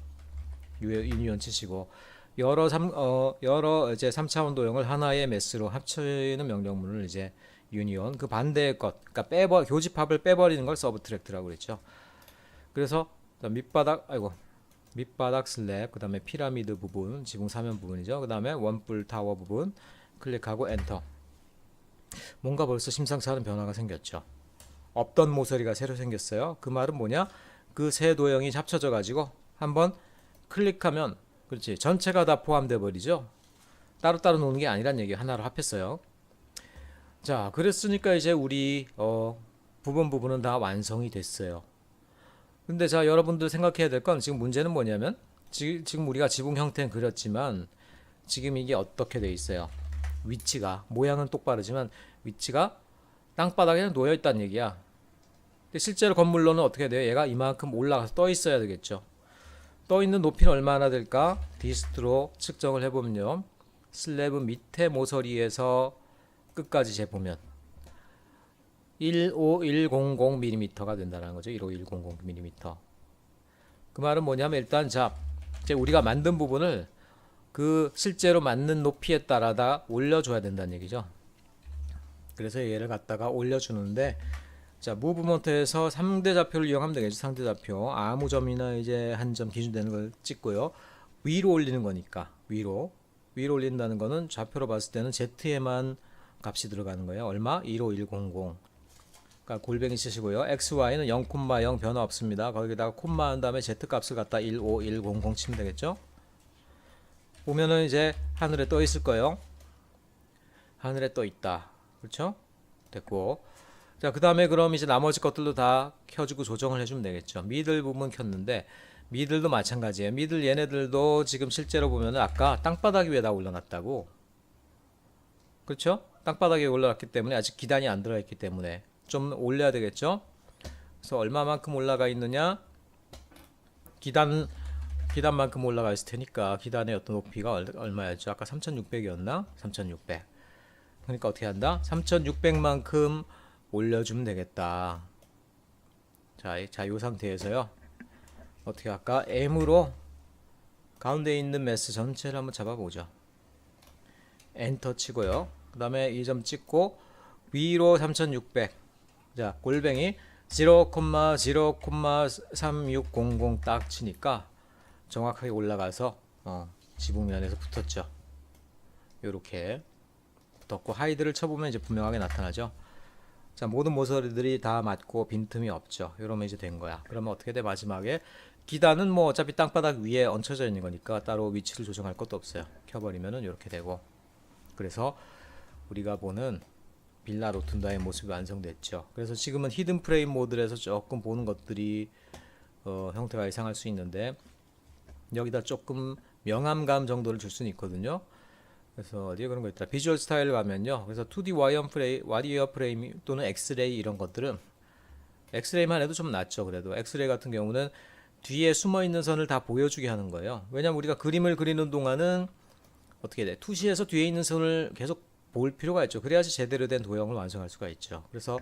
유니온 치시고 여러 이제 3차원 도형을 하나의 매스로 합치는 명령문을 이제 유니온, 그 반대의 것, 그러니까 교집합을 빼버리는 걸 서브트랙트라고 그랬죠. 그래서 밑바닥 슬랩, 그 다음에 피라미드 부분, 지붕 사면 부분이죠. 그 다음에 원뿔 타워 부분 클릭하고 엔터. 뭔가 벌써 심상치 않은 변화가 생겼죠. 없던 모서리가 새로 생겼어요. 그 말은 뭐냐? 그 세 도형이 합쳐져 가지고 한번 클릭하면, 그렇지, 전체가 다 포함돼 버리죠. 따로따로 노는 게 아니란 얘기, 하나로 합했어요. 자, 그랬으니까 이제 우리 부분은 다 완성이 됐어요. 근데 자, 여러분들 생각해야 될 건, 지금 문제는 뭐냐면, 지금 우리가 지붕 형태는 그렸지만 지금 이게 어떻게 돼 있어요? 위치가, 모양은 똑바르지만 위치가 땅바닥에 놓여 있다는 얘기야. 근데 실제로 건물로는 어떻게 돼요? 얘가 이만큼 올라가서 떠 있어야 되겠죠. 떠 있는 높이는 얼마나 될까? 디스트로 측정을 해보면요, 슬랩은 밑에 모서리에서 끝까지 재보면 15100mm가 된다는 거죠. 15100mm. 그 말은 뭐냐면, 일단 자, 이제 우리가 만든 부분을 그 실제로 맞는 높이에 따라 다 올려줘야 된다는 얘기죠. 그래서 얘를 갖다가 올려주는데, 자, 무브먼트에서 3대 좌표를 이용하면 되겠죠. 3대 좌표, 아무 점이나 이제 한 점 기준되는 걸 찍고요. 위로 올리는 거니까 위로 올린다는 거는 좌표로 봤을 때는 Z에만 값이 들어가는 거예요. 얼마? 15100. 그러니까 골뱅이 치시고요. XY는 0,0 변화 없습니다. 거기다가 콤마 한 다음에 Z 값을 갖다 15100 치면 되겠죠? 보면은 이제 하늘에 떠 있을 거예요. 하늘에 떠 있다. 그렇죠? 됐고. 자, 그 다음에 그럼 이제 나머지 것들도 다 켜주고 조정을 해주면 되겠죠. 미들 부분 켰는데, 미들도 마찬가지예요. 미들 얘네들도 지금 실제로 보면은 아까 땅바닥 위에다 올려놨다고. 그렇죠? 땅바닥 위에 올라갔기 때문에 아직 기단이 안 들어가 있기 때문에 좀 올려야 되겠죠? 그래서 얼마만큼 올라가 있느냐? 기단만큼 올라가 있을 테니까 기단의 어떤 높이가 얼마였죠? 아까 3600이었나? 3600. 그러니까 어떻게 한다? 3600만큼 올려주면 되겠다. 자, 이 상태에서요. 어떻게 할까? M으로 가운데 있는 매스 전체를 한번 잡아보죠. 엔터 치고요. 그 다음에 이 점 찍고 위로 3600. 자, 골뱅이 0,0,3600 딱 치니까 정확하게 올라가서 지붕면에서 붙었죠. 요렇게 붙었고 하이드를 쳐보면 이제 분명하게 나타나죠. 자, 모든 모서리들이 다 맞고 빈틈이 없죠. 이러면 이제 된 거야. 그러면 어떻게 돼? 마지막에 기단은 뭐 어차피 땅바닥 위에 얹혀져 있는 거니까 따로 위치를 조정할 것도 없어요. 켜버리면은 이렇게 되고. 그래서 우리가 보는 빌라 로툰다의 모습이 완성됐죠. 그래서 지금은 히든 프레임 모드에서 조금 보는 것들이 형태가 이상할 수 있는데 여기다 조금 명암감 정도를 줄 수는 있거든요. 그래서 어디에 그런 거 있더라. 비주얼 스타일 가면요. 그래서 2D 와이어 프레임 또는 엑스레이 이런 것들은 엑스레이만 해도 좀 낫죠. 그래도 엑스레이 같은 경우는 뒤에 숨어 있는 선을 다 보여주게 하는 거예요. 왜냐면 우리가 그림을 그리는 동안은 어떻게 돼? 투시에서 뒤에 있는 선을 계속 볼 필요가 있죠. 그래야지 제대로 된 도형을 완성할 수가 있죠. 그래서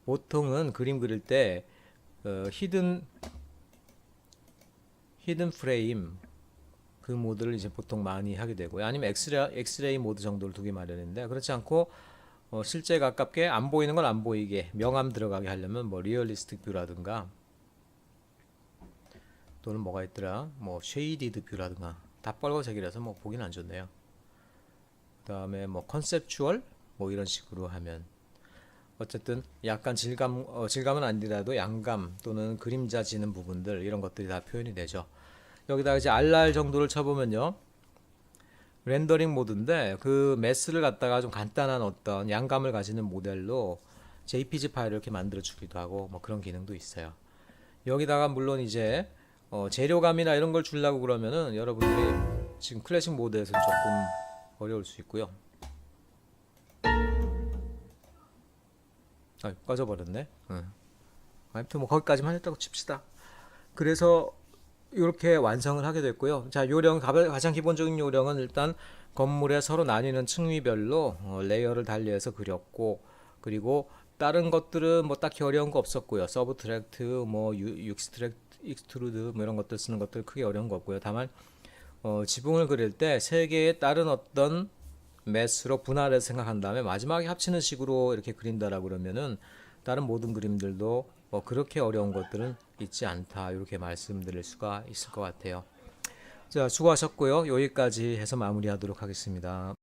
보통은 그림 그릴 때 히든 프레임 그 모드를 이제 보통 많이 하게 되고요. 아니면 엑스레이 모드 정도를 두기 마련인데 그렇지 않고 실제 가깝게 안 보이는 건 안 보이게 명암 들어가게 하려면 뭐 리얼리스틱 뷰라든가 또는 뭐가 있더라 뭐 쉐이디드 뷰라든가 다 빨간색이라서 뭐 보기는 안 좋네요. 그 다음에 뭐 컨셉추얼 뭐 이런 식으로 하면 어쨌든 약간 질감은 아니더라도 양감 또는 그림자 지는 부분들 이런 것들이 다 표현이 되죠. 여기다가 이제 RR 정도를 쳐보면요. 렌더링 모드인데 그 매스를 갖다가 좀 간단한 어떤 양감을 가지는 모델로 JPG 파일을 이렇게 만들어 주기도 하고 뭐 그런 기능도 있어요. 여기다가 물론 이제 재료감이나 이런 걸 주려고 그러면은 여러분들이 지금 클래식 모드에서는 조금 어려울 수 있고요. 꺼져버렸네. 아무튼 뭐 거기까지만 했다고 칩시다. 그래서 이렇게 완성을 하게 됐고요. 자, 요령 가장 기본적인 요령은 일단 건물에 서로 나뉘는 층위별로 레이어를 달리해서 그렸고 그리고 다른 것들은 뭐 딱히 어려운 거 없었고요. 서브트랙트, 뭐 익스트루드 뭐 이런 것들 쓰는 것들 크게 어려운 거 없고요. 다만 지붕을 그릴 때 세 개의 다른 어떤 매스로 분할해서 생각한 다음에 마지막에 합치는 식으로 이렇게 그린다라고 그러면은 다른 모든 그림들도 그렇게 어려운 것들은 있지 않다 이렇게 말씀드릴 수가 있을 것 같아요. 자, 수고하셨고요. 여기까지 해서 마무리하도록 하겠습니다.